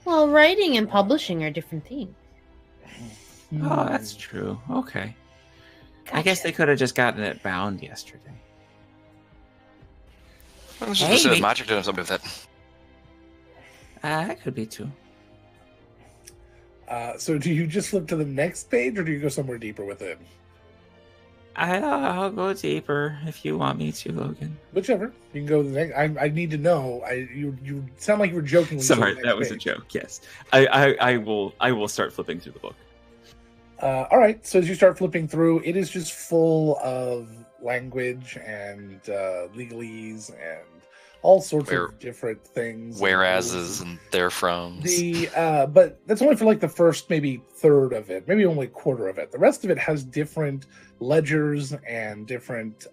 Well, writing and publishing are different things. that's true. Okay. I guess they could have just gotten it bound yesterday. Well, this is just Maybe. magic doing something with it. That could be too. So do you just flip to the next page, or do you go somewhere deeper with it? I'll go deeper if you want me to, Logan. Whichever. You can go to the next. I need to know. You sound like you were joking. When you said Sorry, the next that was a page. joke. Yes, I will start flipping through the book. All right. So as you start flipping through, it is just full of language and legalese and all sorts of different things. Whereases and therefroms. But that's only for like the first maybe third of it, maybe only a quarter of it. The rest of it has different ledgers and different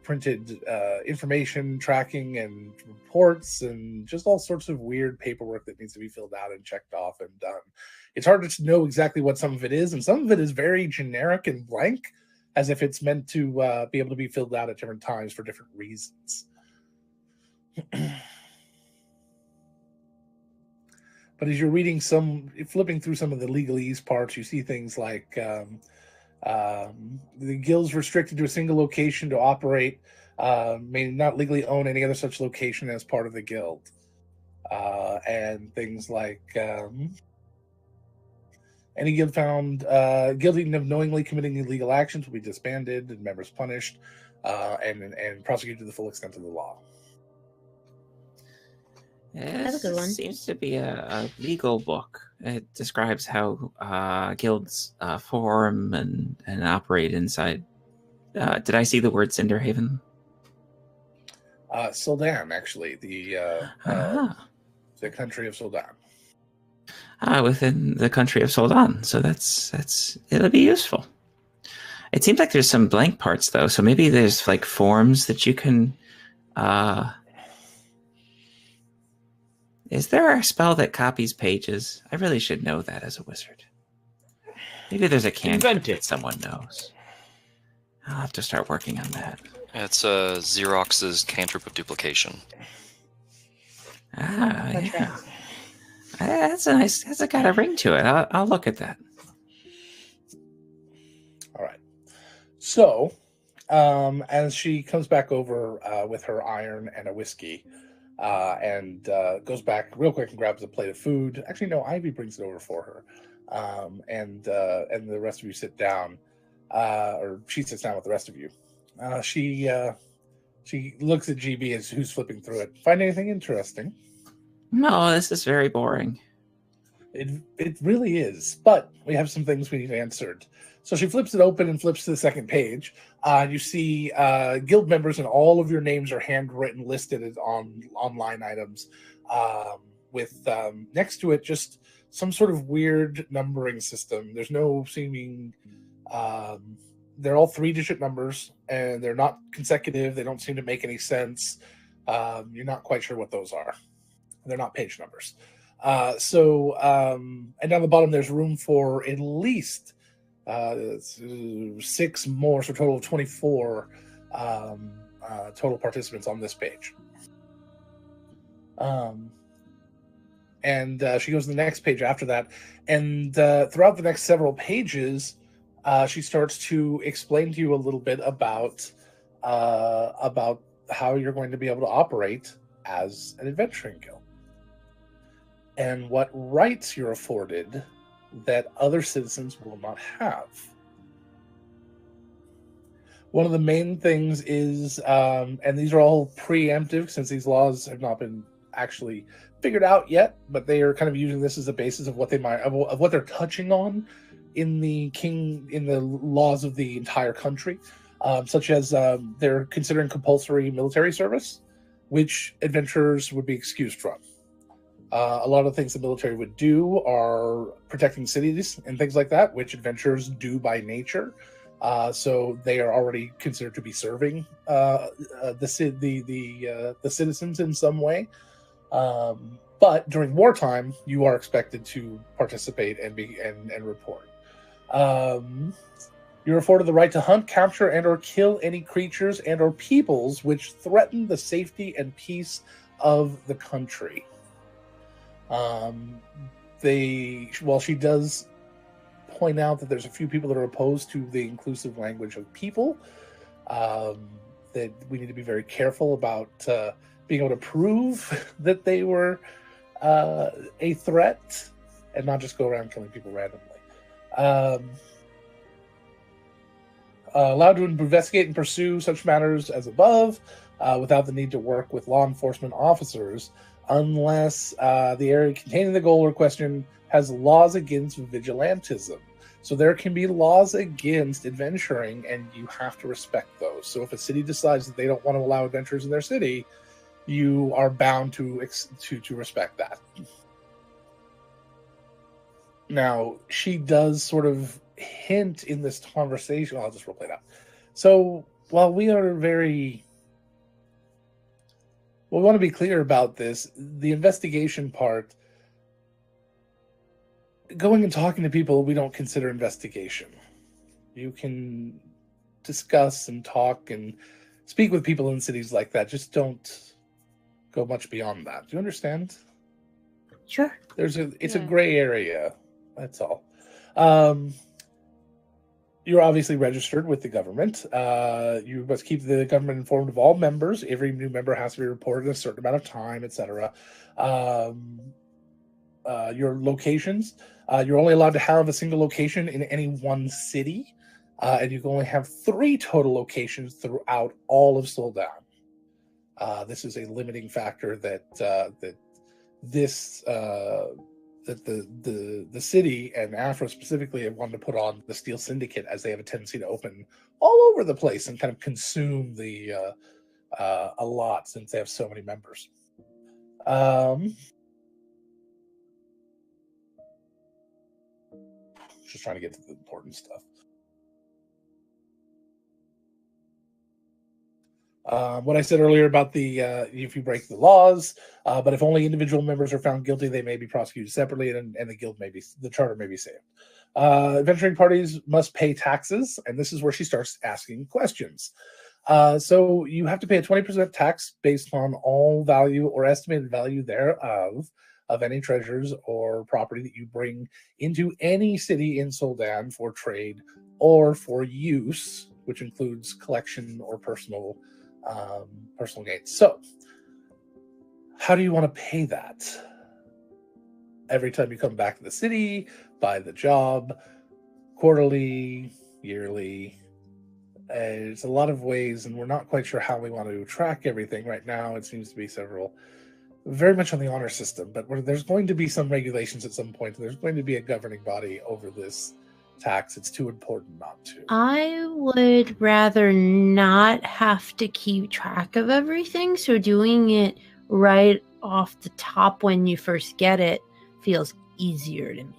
printed information tracking and reports and just all sorts of weird paperwork that needs to be filled out and checked off and done. it's hard to know exactly what some of it is, and some of it is very generic and blank, as if it's meant to be able to be filled out at different times for different reasons. But as you're reading flipping through some of the legalese parts, you see things like the guild's restricted to a single location to operate, may not legally own any other such location as part of the guild. And things like any guild found guilty of knowingly committing illegal actions will be disbanded and members punished and prosecuted to the full extent of the law. That's a good one. Seems to be a legal book. It describes how guilds form and operate inside. Did I see the word Cinderhaven? Soldan, actually, the country of Soldan. Within the country of Soldan. So that's it'll be useful. It seems like there's some blank parts though, so maybe there's like forms that you can. Is there a spell that copies pages? I really should know that as a wizard. Maybe there's a cantrip that someone knows. I'll have to start working on that. It's Xerox's cantrip of duplication. Yeah. That's a nice. That's got a ring to it. I'll look at that. All right. So, as she comes back over with her iron and a whiskey, and goes back real quick and grabs a plate of food. Actually, no, Ivy brings it over for her, and the rest of you sit down, or she sits down with the rest of you. She looks at GB as who's flipping through it. Find anything interesting? No, this is very boring. It really is, but we have some things we need answered. So she flips it open and flips to the second page. You see guild members, and all of your names are handwritten, listed on line items, with next to it just some sort of weird numbering system. There's no seeming. They're all 3-digit numbers, and they're not consecutive. They don't seem to make any sense. You're not quite sure what those are. They're not page numbers. And down the bottom, there's room for at least 6 more, so a total of 24 total participants on this page. And she goes to the next page after that, and throughout the next several pages, she starts to explain to you a little bit about how you're going to be able to operate as an adventuring guild, and what rights you're afforded that other citizens will not have. One of the main things is, and these are all preemptive since these laws have not been actually figured out yet, but they are kind of using this as a basis of what they might, of what they're touching on in the laws of the entire country, such as they're considering compulsory military service, which adventurers would be excused from. A lot of things the military would do are protecting cities and things like that, which adventurers do by nature. So they are already considered to be serving the citizens in some way. But during wartime, you are expected to participate and report. You're afforded the right to hunt, capture, and/or kill any creatures and/or peoples which threaten the safety and peace of the country. While she does point out that there's a few people that are opposed to the inclusive language of people, that we need to be very careful about being able to prove that they were a threat and not just go around killing people randomly. Allowed to investigate and pursue such matters as above without the need to work with law enforcement officers unless the area containing the goal or question has laws against vigilantism. So there can be laws against adventuring, and you have to respect those. So if a city decides that they don't want to allow adventurers in their city, you are bound to respect that. Now, she does sort of hint in this conversation. I'll just roleplay it out. So while we want to be clear about this, the investigation part, going and talking to people we don't consider investigation. You can discuss and talk and speak with people in cities like that. Just don't go much beyond that. Do you understand? Sure. It's a Yeah. gray area. That's all. You're obviously registered with the government. You must keep the government informed of all members. Every new member has to be reported in a certain amount of time, etc. Your locations. You're only allowed to have a single location in any one city, and you can only have 3 total locations throughout all of Soldan. This is a limiting factor that the city and Afro specifically have wanted to put on the Steel Syndicate, as they have a tendency to open all over the place and kind of consume the a lot, since they have so many members. Just trying to get to the important stuff. What I said earlier about the if you break the laws, but if only individual members are found guilty, they may be prosecuted separately, and the charter may be saved. Adventuring parties must pay taxes, and this is where she starts asking questions. So you have to pay a 20% tax based on all value or estimated value thereof of any treasures or property that you bring into any city in Soldan for trade or for use, which includes collection or personal gains. So, how do you want to pay that? Every time you come back to the city, buy the job, quarterly, yearly. It's a lot of ways, and we're not quite sure how we want to track everything right now. It seems to be very much on the honor system, but there's going to be some regulations at some point. There's going to be a governing body over this tax. It's too important not to. I would rather not have to keep track of everything, so doing it right off the top when you first get it feels easier to me.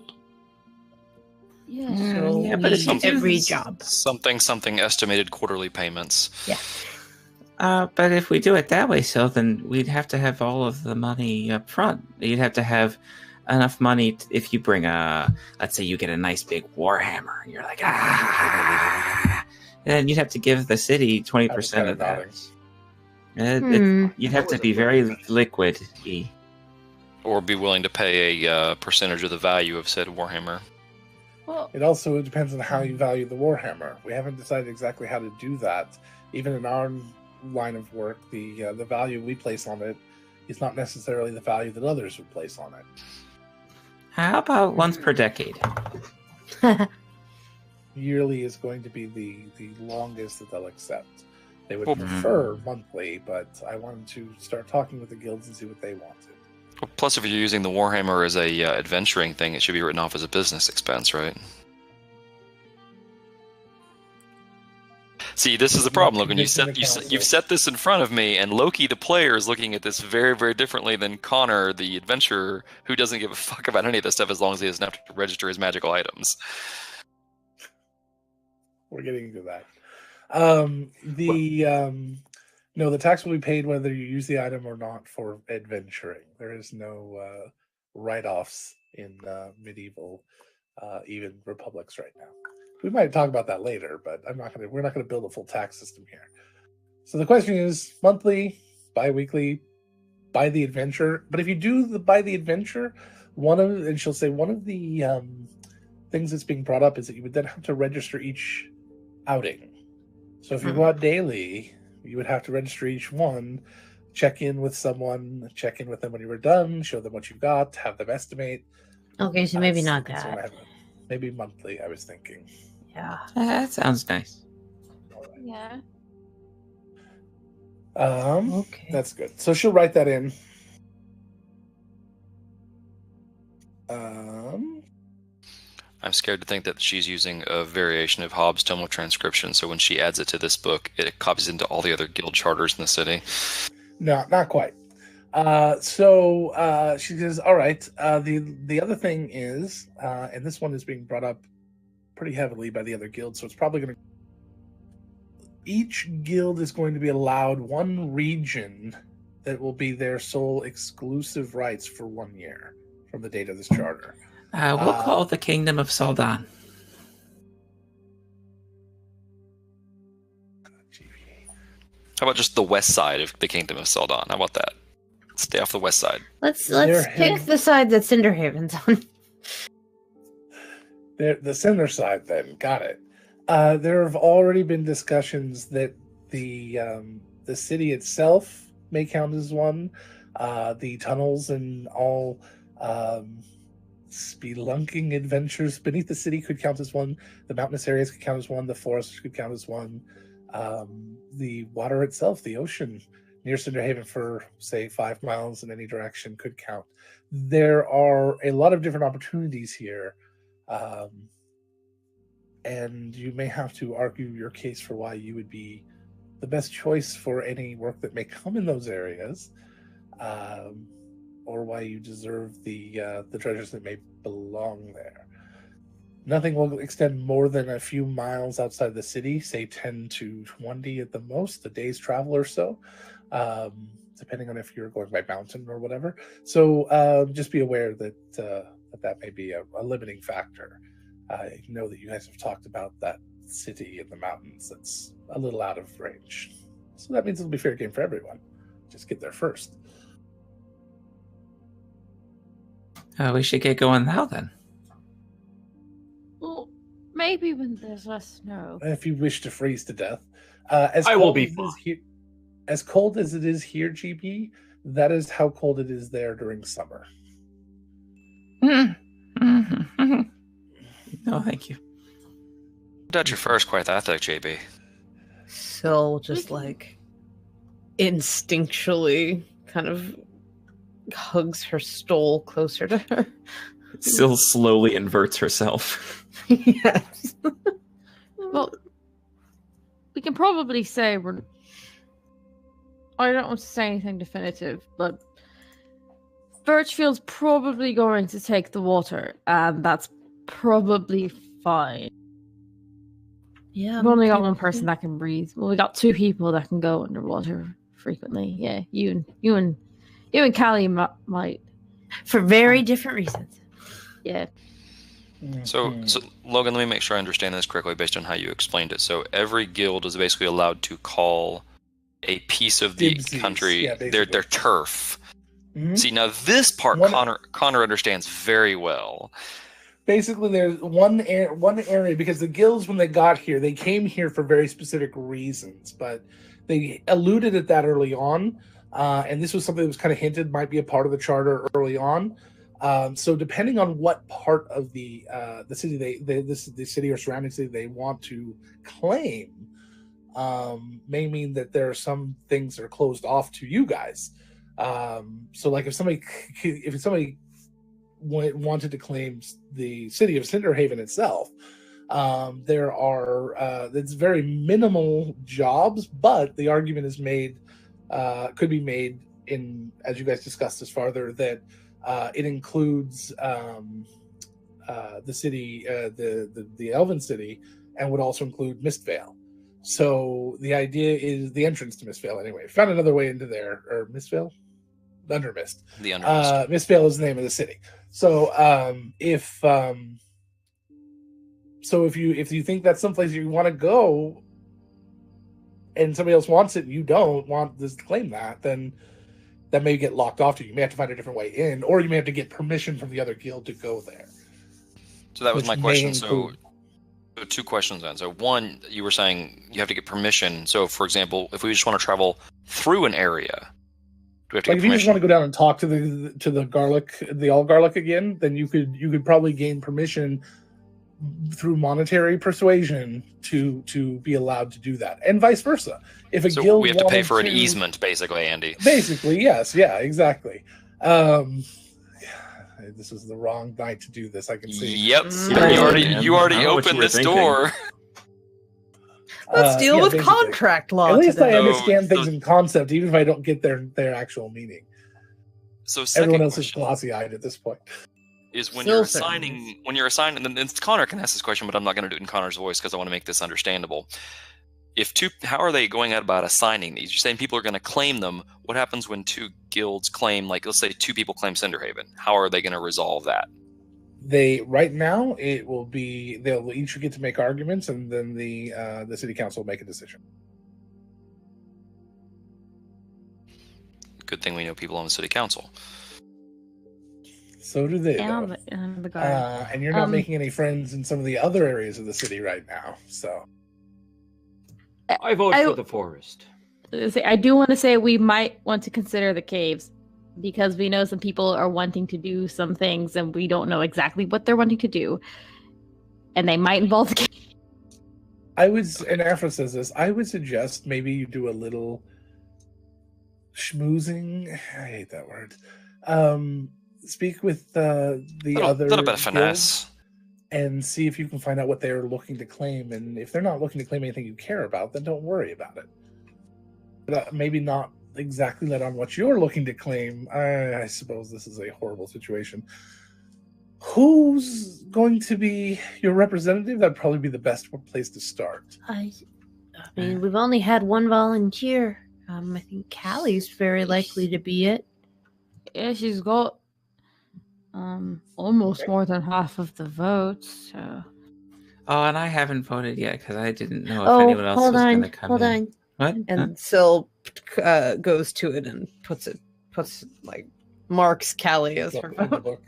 Yeah. So yeah, but if you do every this- job. Something estimated quarterly payments. But if we do it that way, so then we'd have to have all of the money up front. You'd have to have enough money if you bring let's say you get a nice big warhammer, and you're like, and then you'd have to give the city 20% of that. You'd have to be very liquid. Or be willing to pay a percentage of the value of said Warhammer. Well, It also depends on how you value the Warhammer. We haven't decided exactly how to do that. Even in our line of work, the value we place on it is not necessarily the value that others would place on it. How about once per decade? Yearly is going to be the longest that they'll accept. They would Well- prefer monthly, but I wanted to start talking with the guilds and see what they wanted. Well, plus, if you're using the Warhammer as a adventuring thing, it should be written off as a business expense, right? See, this is the problem, Logan. You've set this in front of me, and Loki, the player, is looking at this very, very differently than Connor, the adventurer, who doesn't give a fuck about any of this stuff as long as he doesn't have to register his magical items. We're getting into that. No, the tax will be paid whether you use the item or not for adventuring. There is no write-offs in medieval, even republics right now. We might talk about that later, but we're not gonna build a full tax system here. So the question is monthly, bi-weekly, by the adventure. But if you do by the adventure, one of the things that's being brought up is that you would then have to register each outing. So if you go out daily, you would have to register each one, check in with them when you were done, show them what you got, have them estimate. Okay, so maybe not That's what I that. have. Maybe monthly, I was thinking. Yeah. That sounds nice. yeah. Okay. That's good. So she'll write that in. I'm scared to think that she's using a variation of Hobbes' Tome of Transcription, so when she adds it to this book, it copies into all the other guild charters in the city. No, not quite. So she says, all right, the other thing is, and this one is being brought up pretty heavily by the other guilds, so it's probably going to... Each guild is going to be allowed one region that will be their sole exclusive rights for 1 year from the date of this charter. We'll call it the Kingdom of Saldan. How about just the west side of the Kingdom of Saldan? How about that? Stay off the west side. Let's pick the side that Cinderhaven's on. The center side, then. Got it. There have already been discussions that the city itself may count as one. The tunnels and all spelunking adventures beneath the city could count as one. The mountainous areas could count as one. The forests could count as one. The water itself, the ocean near Cinderhaven for, say, 5 miles in any direction could count. There are a lot of different opportunities here. And you may have to argue your case for why you would be the best choice for any work that may come in those areas, or why you deserve the treasures that may belong there. Nothing will extend more than a few miles outside the city, say 10 to 20 at the most, a day's travel or so, depending on if you're going by mountain or whatever. So just be aware that that may be a limiting factor. I know that you guys have talked about that city in the mountains that's a little out of range. So that means it'll be fair game for everyone. Just get there first. We should get going now, then. Well, maybe when there's less snow. If you wish to freeze to death. I will be fine. As cold as it is here, GB, that is how cold it is there during summer. No, thank you. Dutch, your first quite that thick, JB. Syl just like instinctually kind of hugs her stole closer to her. Syl slowly inverts herself. Yes. Well, we can probably say we're... I don't want to say anything definitive, but Birchfield's probably going to take the water, and that's probably fine. Yeah. We've only got one person that can breathe. Well, we got 2 people that can go underwater frequently. Yeah, you and Callie might. For very different reasons. Yeah. So Logan, let me make sure I understand this correctly based on how you explained it. So every guild is basically allowed to call a piece of the Dibsies, country yeah, their turf. Mhm. See, now this part Connor understands very well. Basically, there's one area, because the guilds, when they got here, they came here for very specific reasons, but they alluded at that early on, and this was something that was kind of hinted might be a part of the charter early on. So depending on what part of the city the city or surrounding city they want to claim, may mean that there are some things that are closed off to you guys. So like if somebody wanted to claim the city of Cinderhaven itself, there are it's very minimal jobs, but the argument is made, could be made in, as you guys discussed this farther, that it includes the city, the Elven city, and would also include Mistvale. So the idea is the entrance to Mistvale. Anyway, found another way into there, or Mistvale, Undermist. The Undermist. Mistvale is the name of the city. So if you think that's someplace you want to go, and somebody else wants it, and you don't want this to claim that, then that may get locked off to you. You may have to find a different way in, or you may have to get permission from the other guild to go there. So that was my question. Include... So 2 questions then. So one, you were saying you have to get permission. So for example, if we just want to travel through an area, do we have to Like get if you just permission? want to go down and talk to the garlic, the all garlic again, then you could probably gain permission through monetary persuasion to be allowed to do that, and vice versa. If a So guild we have to pay wanted for an easement, basically, Andy. Basically, yes, yeah, exactly. This is the wrong night to do this. I can see. Yep. Mm. You already I know what you opened were this thinking. door. Let's deal yeah, with basically. contract law At least I today. understand So- things in concept, even if I don't get their actual meaning. So second Everyone else is question glossy-eyed at this point. is when Still you're second. assigning, and Connor can ask this question, but I'm not going to do it in Connor's voice because I want to make this understandable. How are they going about assigning these? You're saying people are going to claim them. What happens when 2 guilds claim, like let's say 2 people claim Cinderhaven? How are they going to resolve that? Right now it will be they'll each get to make arguments, and then the city council will make a decision. Good thing we know people on the city council. So do they. And though. the guard. And you're not making any friends in some of the other areas of the city right now. So I vote for the forest. I do want to say we might want to consider the caves, because we know some people are wanting to do some things and we don't know exactly what they're wanting to do. And they might involve the caves. and Afro says this, I would suggest maybe you do a little schmoozing. I hate that word. Speak with the other little bit of finesse. guilds and see if you can find out what they're looking to claim. And if they're not looking to claim anything you care about, then don't worry about it. But maybe not exactly let on what you're looking to claim. I suppose this is a horrible situation. Who's going to be your representative? That'd probably be the best place to start. I mean, we've only had one volunteer. I think Callie's very likely to be it. Yeah, she's got almost more than half of the votes. So. Oh, and I haven't voted yet because I didn't know if anyone else was going to come in. What? And Syl goes to it and puts marks Callie as her vote.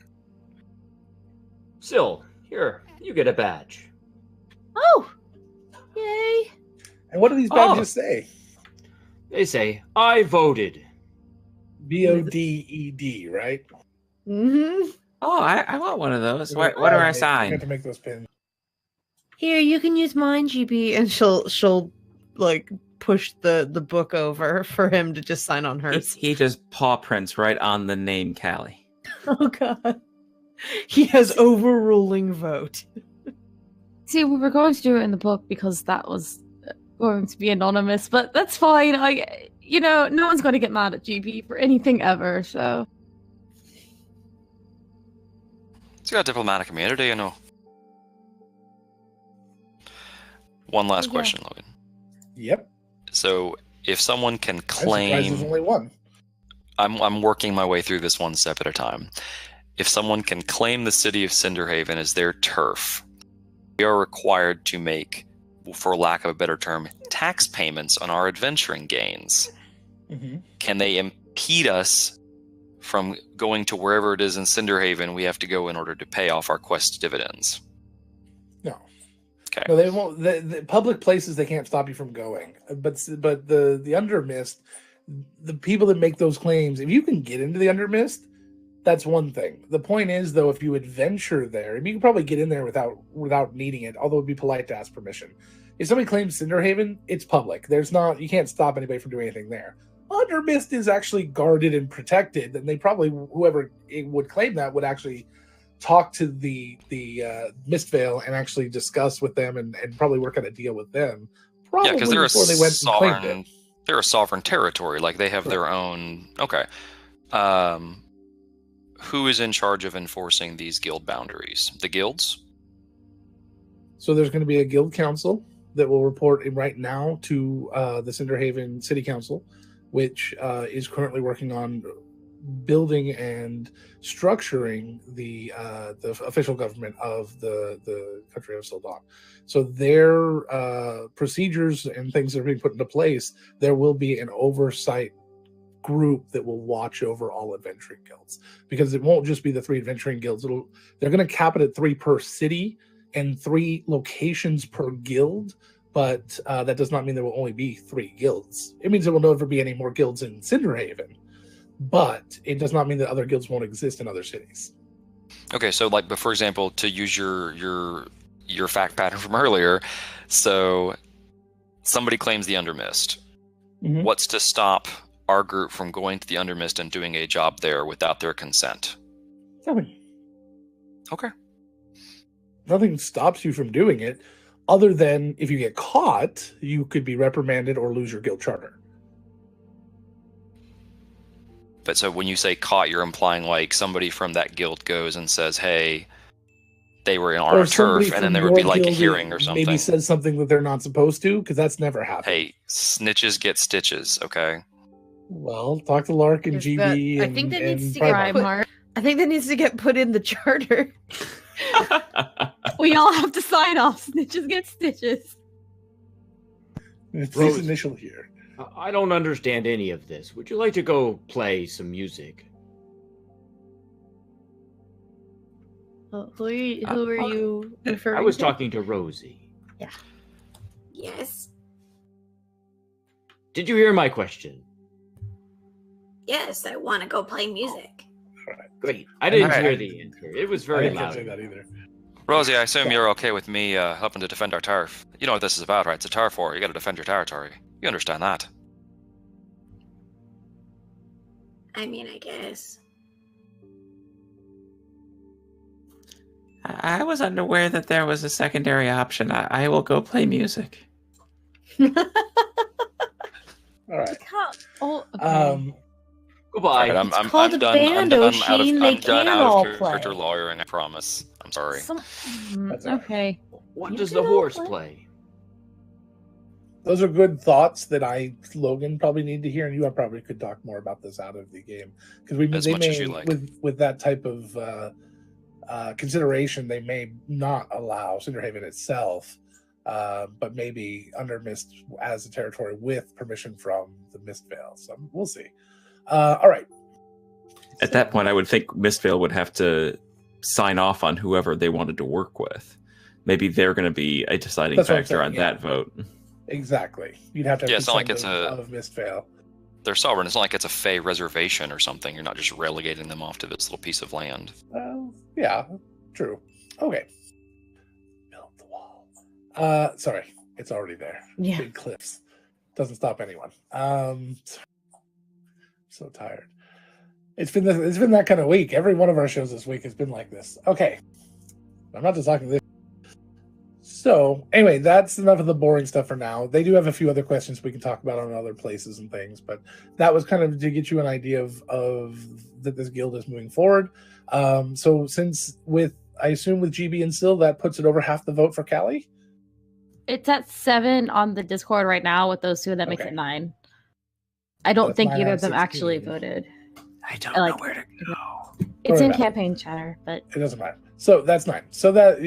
Syl, here, you get a badge. Oh, yay! And what do these badges say? They say, I voted. VODED, right? Mm-hmm. Oh, I want one of those. What do I You sign? have to make those pins. Here, you can use mine, GB. And she'll like push the book over for him to just sign on hers. He just paw prints right on the name Callie. Oh god. He has overruling vote. See, we were going to do it in the book because that was going to be anonymous, but that's fine. No one's going to get mad at GB for anything ever, so. It's got a diplomatic immunity, you know. One last question, Logan. Yep. So, if someone can I'm surprised claim, there's only one. I'm working my way through this one step at a time. If someone can claim the city of Cinderhaven as their turf, we are required to make, for lack of a better term, tax payments on our adventuring gains. Mm-hmm. Can they impede us from going to wherever it is in Cinderhaven we have to go in order to pay off our quest dividends? No. Okay. No, they won't. The public places they can't stop you from going. But the Undermist, the people that make those claims, if you can get into the Undermist, that's one thing. The point is, though, if you adventure there, you can probably get in there without needing it. Although it'd be polite to ask permission. If somebody claims Cinderhaven, it's public. You can't stop anybody from doing anything there. Undermist is actually guarded and protected, and they probably, whoever would claim that, would actually talk to the Mistvale and actually discuss with them and probably work out a deal with them. Probably Because they're before they went and claimed sovereign. it. They're a sovereign territory. Like they have their own. Okay. Who is in charge of enforcing these guild boundaries? The guilds? So there's going to be a guild council that will report right now to the Cinderhaven City Council, which is currently working on building and structuring the official government of the country of Sildan. So their procedures and things that are being put into place, there will be an oversight group that will watch over all adventuring guilds, because it won't just be the 3 adventuring guilds. They're going to cap it at 3 per city and 3 locations per guild. But that does not mean there will only be 3 guilds. It means there will never be any more guilds in Cinderhaven. But it does not mean that other guilds won't exist in other cities. Okay, so but for example, to use your fact pattern from earlier, so somebody claims the Undermist. Mm-hmm. What's to stop our group from going to the Undermist and doing a job there without their consent? Nothing. Okay. Nothing stops you from doing it, other than if you get caught, you could be reprimanded or lose your guild charter. But so when you say caught, you're implying like somebody from that guild goes and says, hey, they were on our turf, and then there would be like a hearing or something. Maybe says something that they're not supposed to, because that's never happened. Hey, snitches get stitches, okay? Well, talk to Lark and Yes, GB. I think that needs to Primark. get I think that needs to get put in the charter. We all have to sign off. Snitches get stitches. Please Rose. initial here. I don't understand any of this. Would you like to go play some music? Who are you referring I was to? talking to Rosie. Yes. Did you hear my question? Yes, I want to go play music. Great. I didn't Alright. hear the answer. It was I very can't say loud. that either. Rosie, I assume you're okay with me helping to defend our turf. You know what this is about, right? It's a turf war. You got to defend your territory. You understand that? I mean, I guess. I was unaware that there was a secondary option. I will go play music. All right. Oh, okay. Goodbye. Alright, It's called a band, O'Sheen. They done can out all of play. character lawyering, I promise. I'm sorry. That's all right. Okay. What You does can the all horse play. play? Those are good thoughts that Logan, probably need to hear, and you probably could talk more about this out of the game because As much as you like. with that type of consideration, they may not allow Cinderhaven itself, but maybe under Mist as a territory with permission from the Mistvale. So we'll see. All right. At that point, I would think Mistvale would have to sign off on whoever they wanted to work with. Maybe they're going to be a deciding That's what I'm factor saying, on yeah. that vote. Exactly. You'd have to have Yeah, it's not like consent it's of Mistvale. They're sovereign. It's not like it's a Fey reservation or something. You're not just relegating them off to this little piece of land. Yeah, true. Okay. Build the wall. Sorry, it's already there. Yeah. Big cliffs. Doesn't stop anyone. So tired. It's been that kind of week. Every one of our shows this week has been like this. Okay. I'm not just talking this. So anyway, that's enough of the boring stuff for now. They do have a few other questions we can talk about on other places and things, but that was kind of to get you an idea of that this guild is moving forward. So since I assume with GB and Sil, that puts it over half the vote for Callie. It's at 7 on the Discord right now with those two. That makes Okay. it 9. I don't That's think 9 either out of them of actually 16. voted. I don't Like- know where to go. It's Sorry in about it. campaign chatter, but It doesn't matter. So that's 9. So that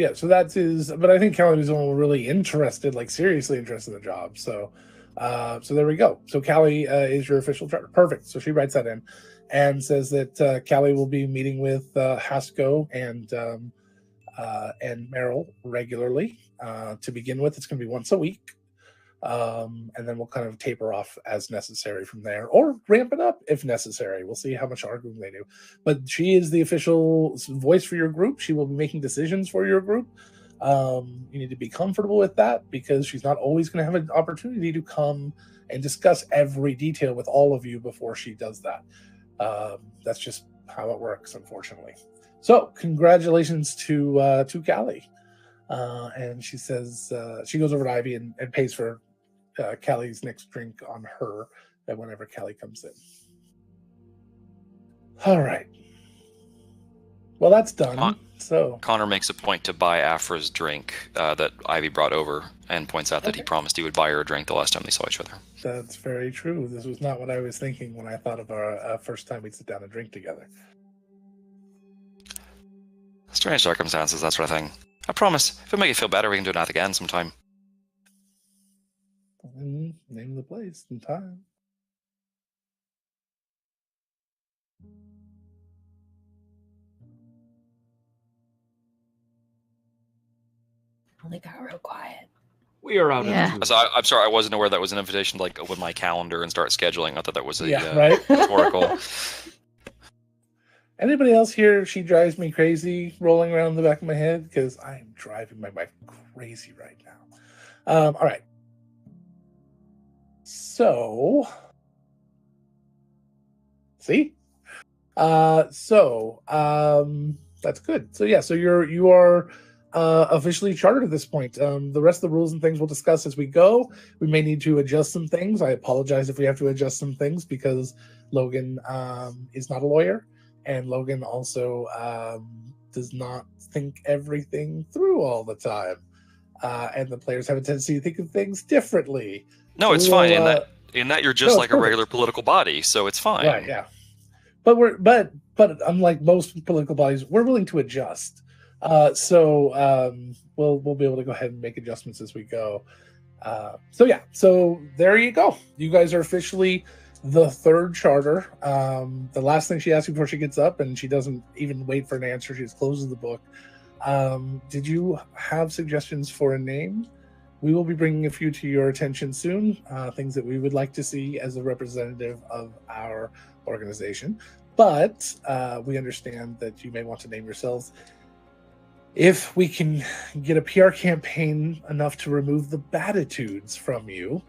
is. But I think Callie was the one really interested, like seriously interested in the job. So, so there we go. So Callie is your official charter. Perfect. So she writes that in, and says that Callie will be meeting with Hasko and Meryl regularly. To begin with, it's going to be once a week. And then we'll kind of taper off as necessary from there, or ramp it up if necessary. We'll see how much arguing they do. But she is the official voice for your group. She will be making decisions for your group. You need to be comfortable with that because she's not always going to have an opportunity to come and discuss every detail with all of you before she does that. That's just how it works, unfortunately. So congratulations to Callie. And she says she goes over to Ivy and pays for Callie's next drink on her whenever Callie comes in. All right. Well, that's done. So Connor makes a point to buy Afra's drink that Ivy brought over and points out that he Okay. promised he would buy her a drink the last time they saw each other. that's very true. This was not what I was thinking when I thought of our first time we'd sit down and drink together. Strange circumstances, that sort of thing. I promise, if it'll make you feel better, we can do that again sometime. Name of the place and time. Only got real quiet. We are out Yeah. of So I'm sorry, I wasn't aware that was an invitation to like open my calendar and start scheduling. I thought that was a Yeah, right. rhetorical. Anybody else here? She drives me crazy, rolling around in the back of my head because I am driving my wife crazy right now. All right. So, see, that's good. So yeah, so you are officially chartered at this point. The rest of the rules and things we'll discuss as we go. We may need to adjust some things. I apologize if we have to adjust some things because Logan is not a lawyer. And Logan also does not think everything through all the time. And the players have a tendency to think of things differently. No, So it's we'll, fine. In that you're just no, like a perfect. regular political body, so it's fine. Right, yeah. but unlike most political bodies, we're willing to adjust. So we'll be able to go ahead and make adjustments as we go. So there you go. You guys are officially the third charter. The last thing she asks before she gets up, and she doesn't even wait for an answer, she just closes the book. Did you have suggestions for a name? We will be bringing a few to your attention soon, things that we would like to see as a representative of our organization. But we understand that you may want to name yourselves. If we can get a PR campaign enough to remove the Batitudes from you.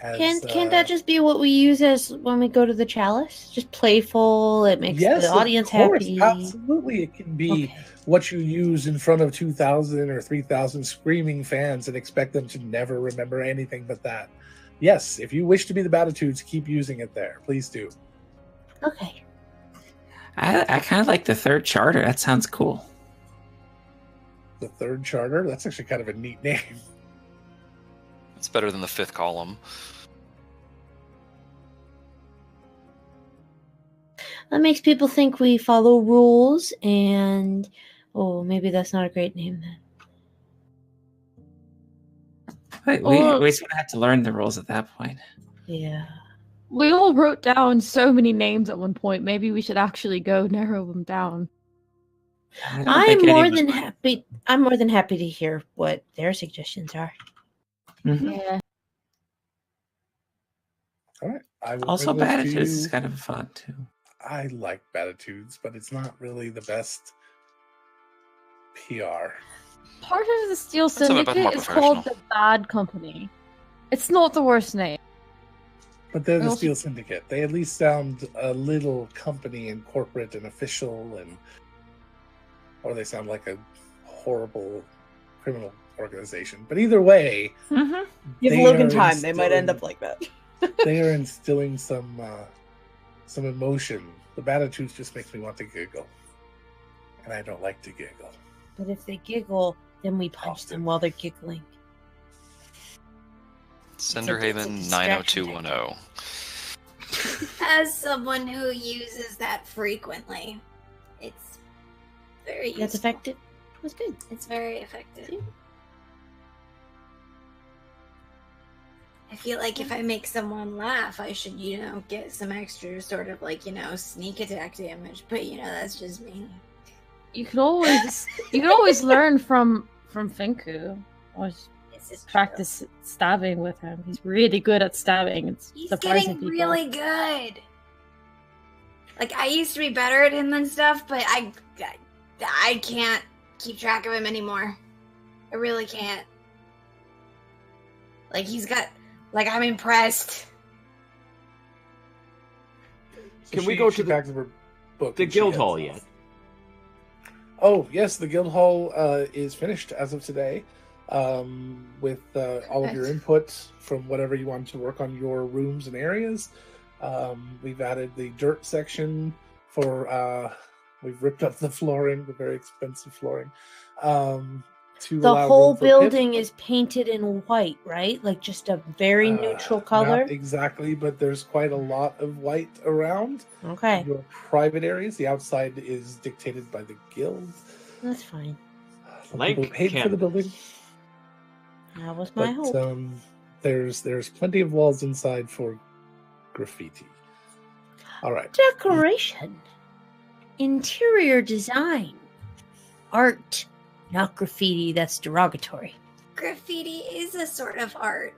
Can't that just be what we use as when we go to the chalice? Just playful. It makes the audience happy. Absolutely, it can be what you use in front of 2,000 or 3,000 screaming fans and expect them to never remember anything but that. Yes, if you wish to be the Batitudes, keep using it there. Please do. Okay. I kind of like the third charter. That sounds cool. The third charter? That's actually kind of a neat name. It's better than the fifth column. That makes people think we follow rules, and maybe that's not a great name then. We sort of had to learn the rules at that point. Yeah. We all wrote down so many names at one point. Maybe we should actually go narrow them down. I'm more than happy to hear what their suggestions are. Mm-hmm. Yeah. All right. Also, Batitudes is kind of fun too. I like Batitudes, but it's not really the best PR. Part of the Steel That's a bit more Syndicate is called the Bad Company. It's not the worst name. But they're the Steel Syndicate. They at least sound a little company and corporate and official, or they sound like a horrible criminal organization. But either way, give Logan time. They might end up like that. They are instilling some emotion. The Batitudes just makes me want to giggle, and I don't like to giggle. But if they giggle, then we punch them while they're giggling. Cinderhaven 90210. As someone who uses that frequently, it's very useful. That's effective. That's good. It's very effective. I feel like if I make someone laugh, I should, get some extra sort of sneak attack damage. But that's just me. You could always learn from Finku. Always practice stabbing with him. He's really good at stabbing. It's He's surprising getting people. really good. Like I used to be better at him and stuff, but I can't keep track of him anymore. I really can't. Like he's got. Like, I'm impressed. Can we go to the guild hall yet? Oh, yes, the guild hall is finished as of today. With all of your input from whatever you want to work on your rooms and areas. We've added the dirt section we've ripped up the flooring, the very expensive flooring. The whole building is painted in white, right? Like just a very neutral color? Not exactly, but there's quite a lot of white around. Okay. Your private areas, the outside is dictated by the guild. That's fine. People paid for the building. That was my hope. There's plenty of walls inside for graffiti. All right. Decoration. Interior design. Art. Not graffiti, that's derogatory. Graffiti is a sort of art.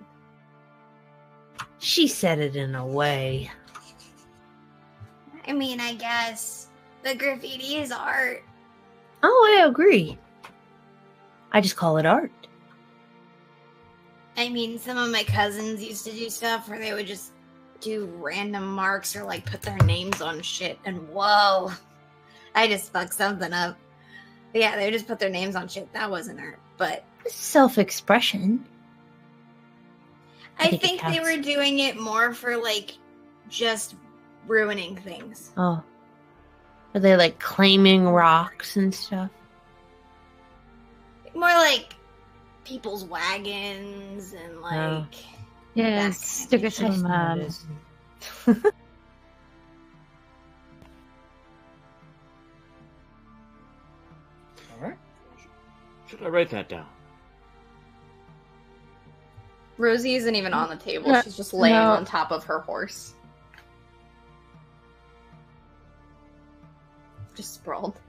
She said it in a way. I mean, I guess. But graffiti is art. Oh, I agree. I just call it art. I mean, some of my cousins used to do stuff where they would just do random marks or put their names on shit, and whoa, I just fucked something up. But yeah, they would just put their names on shit. That wasn't art, but self-expression. I think they were doing it more for just ruining things. Oh, are they claiming rocks and stuff? More like people's wagons and yeah, stick it to them. Should I write that down? Rosie isn't even on the table. She's just laying on top of her horse. Just sprawled.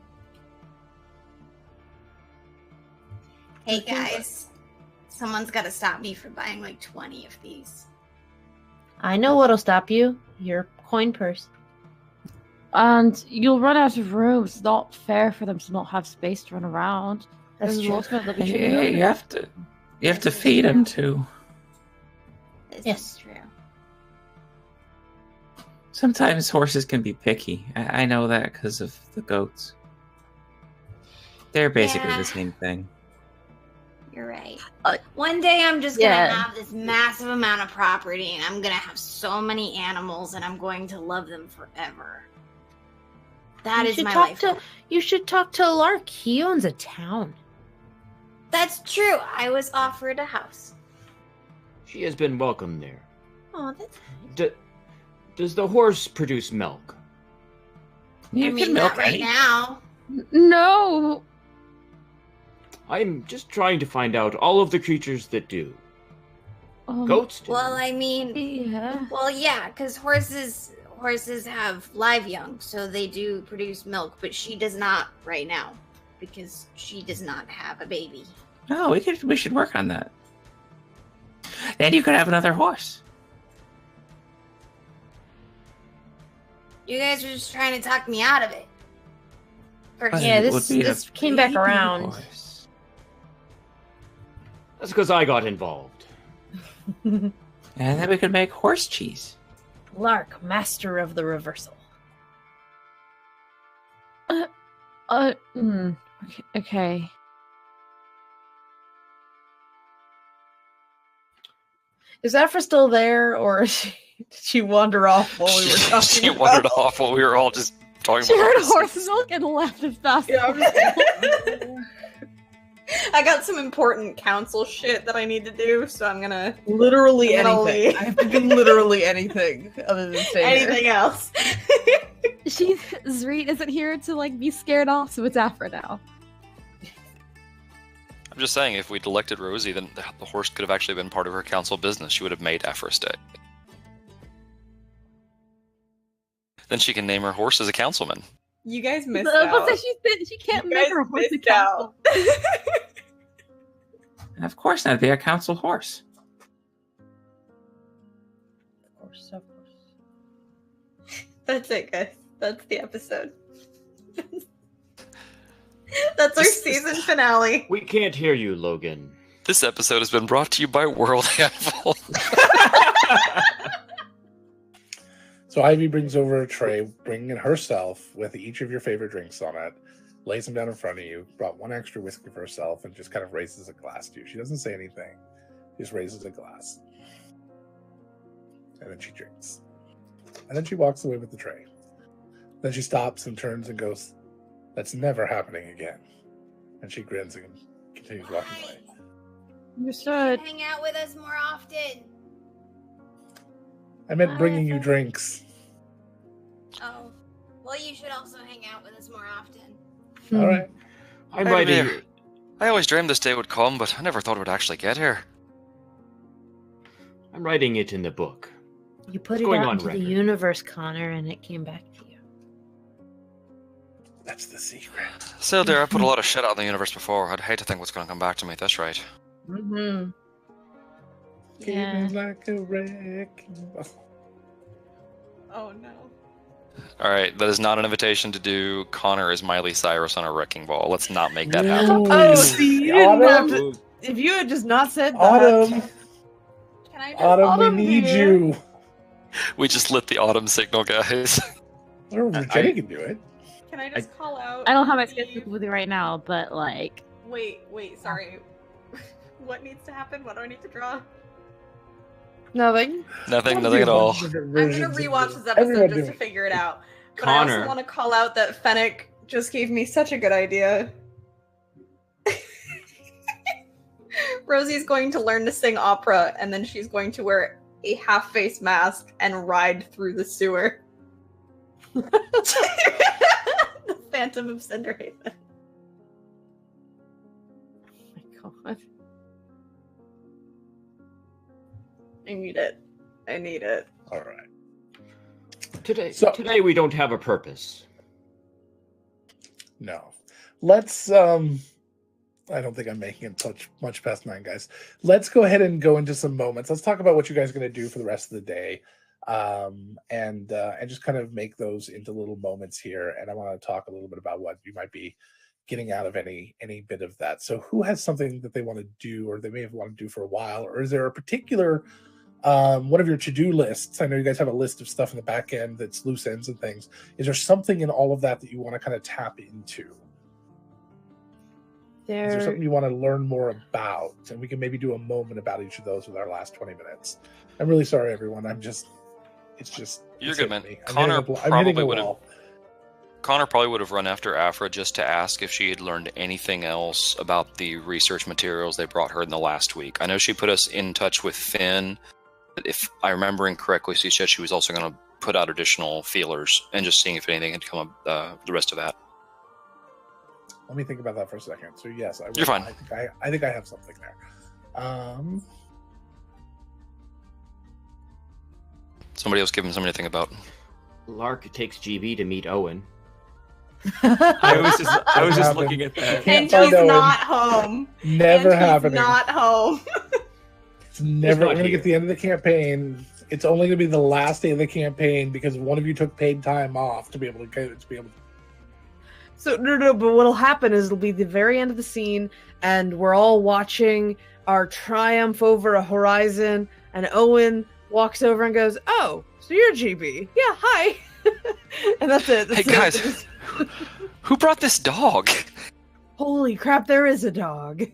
Hey guys, someone's got to stop me from buying like 20 of these. I know what'll stop you. Your coin purse. And you'll run out of room. It's not fair for them to not have space to run around. That's There's true. lots of other people. Yeah, you have to feed them too. This Yes. is true. Sometimes horses can be picky. I know that because of the goats. They're basically Yeah. the same thing. You're right. Uh, One day I'm just gonna yeah. have this massive amount of property and I'm gonna have so many animals and I'm going to love them forever. That You is should my talk life. to- You should talk to Lark. He owns a town. That's true. I was offered a house. She has been welcome there. Oh, that's Does the horse produce milk? You I can mean, milk not right any- now. No. I'm just trying to find out all of the creatures that do. Um, Goats do. Well, I mean, Yeah. well, yeah, because horses have live young, so they do produce milk, but she does not right now because she does not have a baby. Oh, we should work on that. Then you could have another horse. You guys are just trying to talk me out of it. First, Yeah, It this would be a this came back baby around. horse. That's because I got involved. And then we could make horse cheese. Lark, master of the reversal. Okay. Is Aphra still there, or did she wander off while we were talking? She wandered off while we were all just talking She about heard horses. horse milk and left as fast. Yeah, I'm just- I got some important council shit that I need to do, so I'm gonna literally I'm gonna anything. leave. I have to do literally anything other than say anything else. Zreet isn't here to like be scared off, so it's Aphra now. I'm just saying, if we'd elected Rosie, then the horse could have actually been part of her council business. She would have made Aphra stay. Then she can name her horse as a councilman. You guys missed But out. she can't You make guys her horse a missed out. council. And of course, that'd be a council horse. Of course. That's it, guys. That's the episode. That's our season finale. We can't hear you, Logan. This episode has been brought to you by World Handful. So Ivy brings over a tray, bringing it herself with each of your favorite drinks on it, lays them down in front of you, brought one extra whiskey for herself, and just kind of raises a glass to you. She doesn't say anything, just raises a glass. And then she drinks. And then she walks away with the tray. Then she stops and turns and goes, "That's never happening again." And she grins and continues walking away. Understood. hang out with us more often. I meant bringing you drinks. Oh, well, you should also hang out with us more often. All right. I'm Hey, writing. Amir. I always dreamed this day would come, but I never thought it would actually get here. I'm writing it in the book. You put What's it going out on, into the record? universe, Connor, and it came back to you. That's the secret. Still, dear, I put a lot of shit out in the universe before. I'd hate to think what's going to come back to me. That's right. Mm-hmm. Yeah. Feeling like a wrecking ball. Oh no. All right, that is not an invitation to do Connor as Miley Cyrus on a wrecking ball. Let's not make that happen. Oh, see, you didn't have Autumn, to. If you had just not said that. Autumn, Can I just Autumn, we need here? you. We just lit the autumn signal, guys. Or Jenny can do it. Can I just call out? I don't have my schedule with you right now, but like, Wait, sorry. What needs to happen? What do I need to draw? Nothing. Nothing at all. I'm gonna rewatch this episode just to figure it out. But I Connor. also want to call out that Fennec just gave me such a good idea. Rosie's going to learn to sing opera, and then she's going to wear a half-face mask and ride through the sewer. The Phantom of Cinderhaven. god. I need it. I need it. All right. Today we don't have a purpose. No. Let's I don't think I'm making it much past 9, guys. Let's go ahead and go into some moments. Let's talk about what you guys are going to do for the rest of the day. And just kind of make those into little moments here. And I want to talk a little bit about what you might be getting out of any bit of that. So who has something that they want to do, or they may have wanted to do for a while, or is there a particular one of your to-do lists? I know you guys have a list of stuff in the back end that's loose ends and things. Is there something in all of that you want to kind of tap into? Is there something you want to learn more about? And we can maybe do a moment about each of those with our last 20 minutes. I'm really sorry, everyone. You're good, man. I'm hitting a wall. Connor probably would have run after Afra just to ask if she had learned anything else about the research materials they brought her in the last week. I know she put us in touch with Finn. If I'm remembering correctly, she said she was also going to put out additional feelers and just seeing if anything had come up the rest of that. Let me think about that for a second. So yes, You're fine. I think I have something there. Somebody else give him something to think about. Lark takes GB to meet Owen. I was just looking at that. And he's not home. Never happening. Not home. It's never going to get the end of the campaign. It's only going to be the last day of the campaign because one of you took paid time off to be able to So no, but what'll happen is it'll be the very end of the scene, and we're all watching our triumph over a horizon, and Owen walks over and goes, "Oh, so you're GB? Yeah, hi." And that's it. Hey guys, who brought this dog? Holy crap, there is a dog.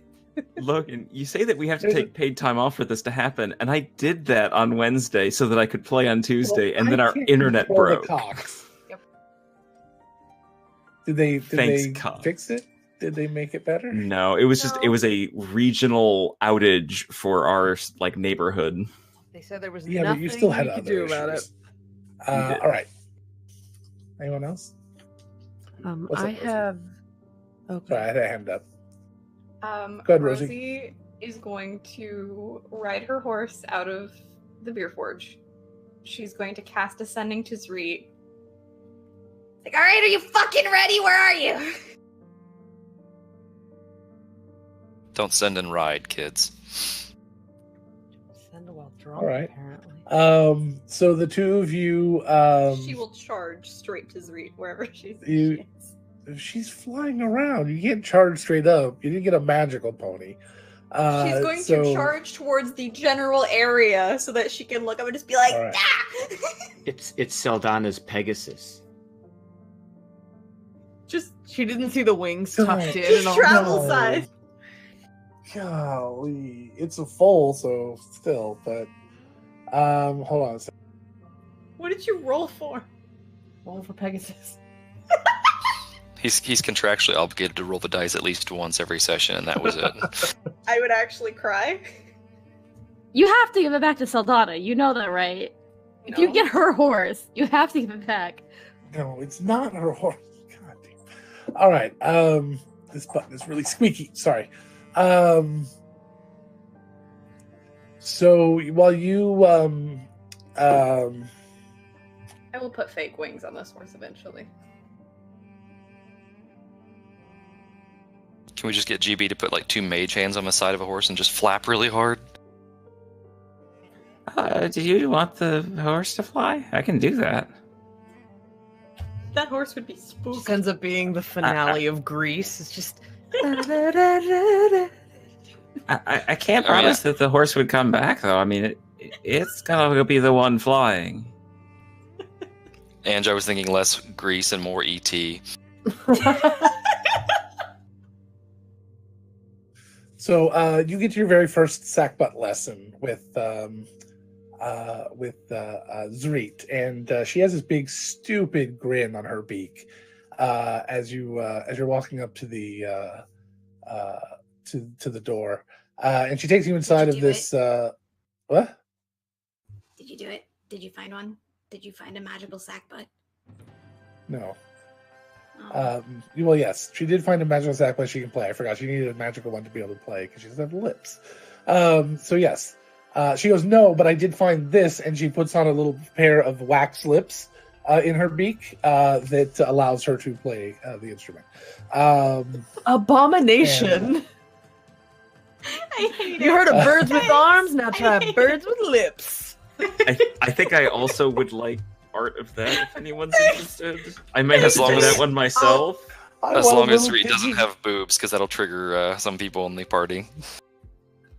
Logan, you say that we have to take paid time off for this to happen, and I did that on Wednesday so that I could play on Tuesday, and then our internet broke. Yep. Did they fix it? Did they make it better? No, it was it was a regional outage for our neighborhood. They said there was nothing but you still had other do about it. All right. Anyone else? I have. Okay. Sorry, I had a hand up. Go ahead, Rosie is going to ride her horse out of the beer forge. She's going to cast Ascending to Zreet. Like, all right, are you fucking ready? Where are you? Don't send and ride, kids. Send while drunk, all right. Apparently. So the two of you. She will charge straight to Zreet wherever she is. She's flying around. You can't charge straight up. You didn't get a magical pony. She's going to charge towards the general area so that she can look up and just be like, right. Ah! It's Saldana's Pegasus. She didn't see the wings tucked in. Just travel size. Golly, it's a foal, so still. But hold on a second. What did you roll for? Roll for Pegasus. He's contractually obligated to roll the dice at least once every session, and that was it. I would actually cry. You have to give it back to Saldana. You know that, right? No. If you get her horse, you have to give it back. No, it's not her horse. God damn. All right. This button is really squeaky. Sorry. So while you I will put fake wings on this horse eventually. Can we just get GB to put 2 mage hands on the side of a horse and just flap really hard? Do you want the horse to fly? I can do that. That horse would be spooky. Just ends up being the finale of Grease. It's just. I can't promise that the horse would come back, though. I mean, it's gonna be the one flying. And I was thinking less Grease and more ET. So you get your very first sackbut lesson with Zreet, and she has this big stupid grin on her beak as you're walking up to the to the door, and she takes you inside of this. What? Did you do it? Did you find one? Did you find a magical sackbut? No. Well, yes, she did find a magical sack play she can play. I forgot she needed a magical one to be able to play because she doesn't have lips. So yes, she goes, no, but I did find this, and she puts on a little pair of wax lips in her beak that allows her to play the instrument. Abomination. I hate You heard of birds with arms? Now try birds with lips. I think I also would like art of that if anyone's interested. I may have As to long do as- that one myself. As long as Reed doesn't have boobs, because that'll trigger some people in the party.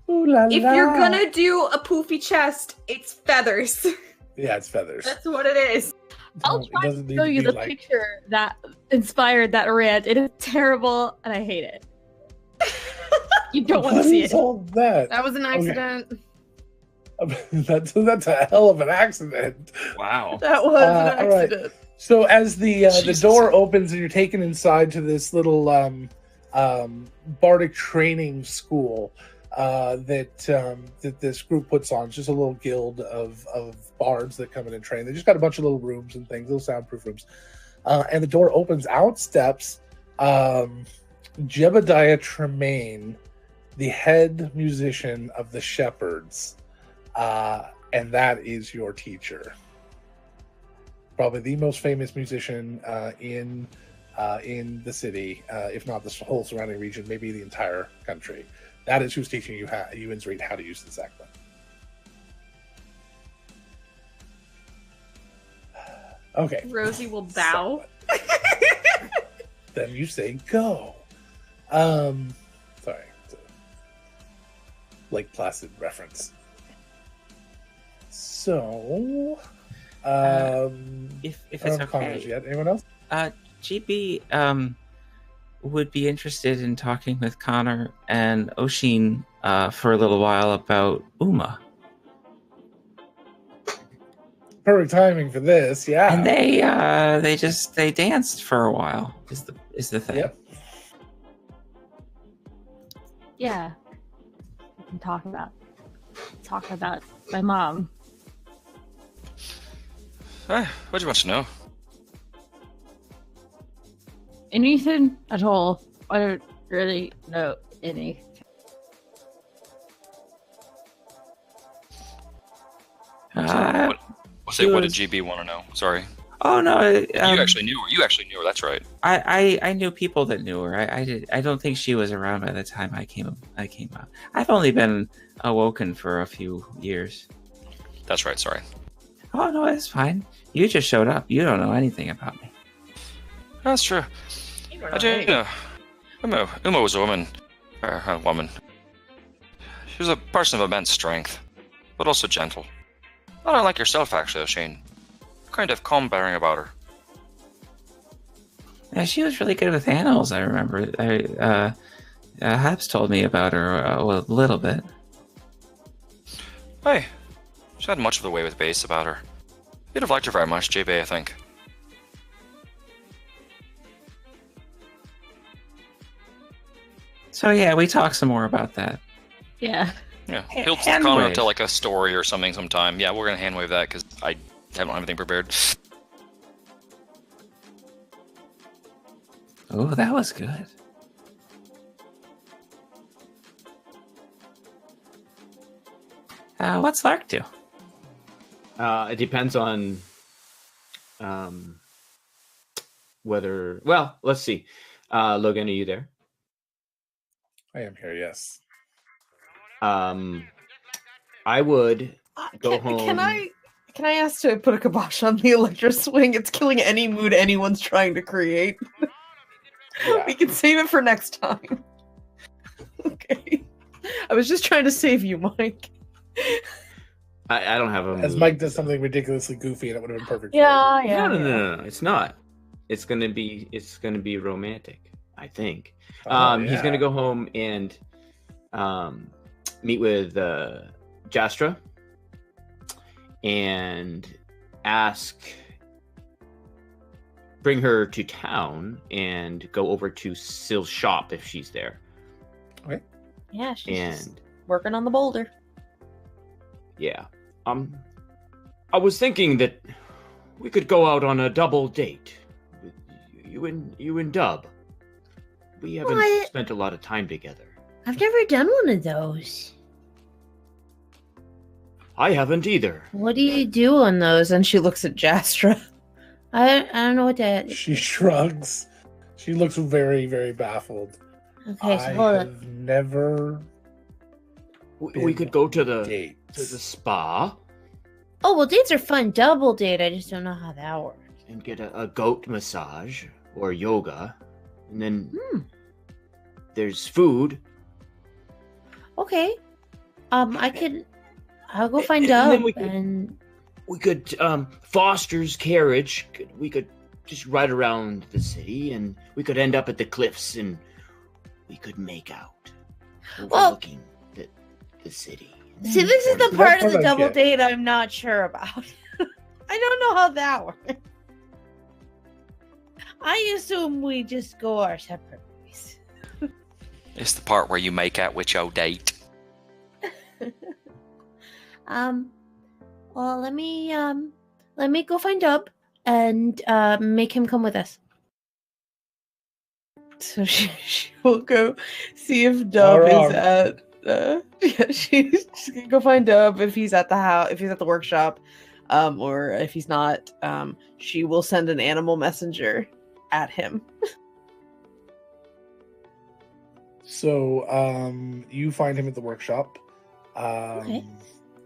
If you're gonna do a poofy chest, it's feathers. Yeah, it's feathers. That's what it is. I'll It try to doesn't need show to you be the like- picture that inspired that rant. It is terrible, and I hate it. You don't want to What see is it. all that? That was an accident. That's a hell of an accident. Wow. That was an all right. accident. So as the Jesus. door opens and you're taken inside to this little bardic training school that this group puts on, it's just a little guild of bards that come in and train. They just got a bunch of little rooms and things, little soundproof rooms. And the door opens. Out steps Jebediah Tremaine, the head musician of the Shepherds, and that is your teacher. Probably the most famous musician in the city, if not the whole surrounding region, maybe the entire country. That is who's teaching you, Innsreed, how to use the Sackbun. Okay. Rosie will bow. Then you say go. Sorry, it's a Lake Placid reference. So, If I it's don't have comments okay, yet. Anyone else? GB would be interested in talking with Connor and Oshin for a little while about Uma. Perfect timing for this, yeah. And they danced for a while. Is the thing. Yep. Yeah. We can talk about my mom. What do you want to know? Anything at all. I don't really know any. What did GB want to know? Sorry. Oh no! You actually knew her. You actually knew her. That's right. I knew people that knew her. I don't think she was around by the time I came up. I've only been awoken for a few years. That's right. Sorry. Oh no, it's fine. You just showed up. You don't know anything about me. That's true. I did. Uma was a woman. A woman. She was a person of immense strength, but also gentle. Not unlike yourself, actually, O'Shane. Kind of calm bearing about her. Yeah, she was really good with animals. I remember. Habs told me about her a little bit. Hey, she had much of the way with bass about her. You'd have liked her very much, JB, I think. So yeah, we talk some more about that. Yeah. Yeah, Ha- he'll hand come wave. up to like a story or something sometime. Yeah, we're gonna hand wave that because I don't have anything prepared. Oh, that was good. What's Lark do? It depends on whether. Well, let's see. Logan, are you there? I am here, yes. I would go home. Can I ask to put a kibosh on the electro swing? It's killing any mood anyone's trying to create. Yeah. We can save it for next time. Okay. I was just trying to save you, Mike. I don't have a. As mood. Mike does something ridiculously goofy, and it would have been perfect. for Yeah, it. yeah. No. It's not. It's gonna be romantic. I think. Oh, He's yeah. gonna go home and meet with Jastra and bring her to town and go over to Syl's shop if she's there. Yeah, she's just And working on the boulder. yeah, I was thinking that we could go out on a double date. You and Dub. We haven't What? spent a lot of time together. I've never done one of those. I haven't either. What do you do on those? And she looks at Jastra. I don't know what that. She shrugs. She looks very, very baffled. Okay, so I hold have on. never We could go to the dates. spa Oh well, dates are fun. Double date. I just don't know how that works. and get a goat massage or yoga, and then there's food. Okay. I'll go And- find and Dub then we could- and We could Foster's carriage. We could just ride around the city, and we could end up at the cliffs, and we could make out Well- overlooking the city. see. This is the That part of part the I double get. date I'm not sure about. I don't know how that works. I assume we just go our separate ways. It's the part where you make out with your date. Well, let me go find Dub and make him come with us. So she will go see if Dub Alright. is at. Yeah, she's gonna go find Dub if he's at the house, if he's at the workshop, or if he's not. She will send an animal messenger at him. So, you find him at the workshop. Okay.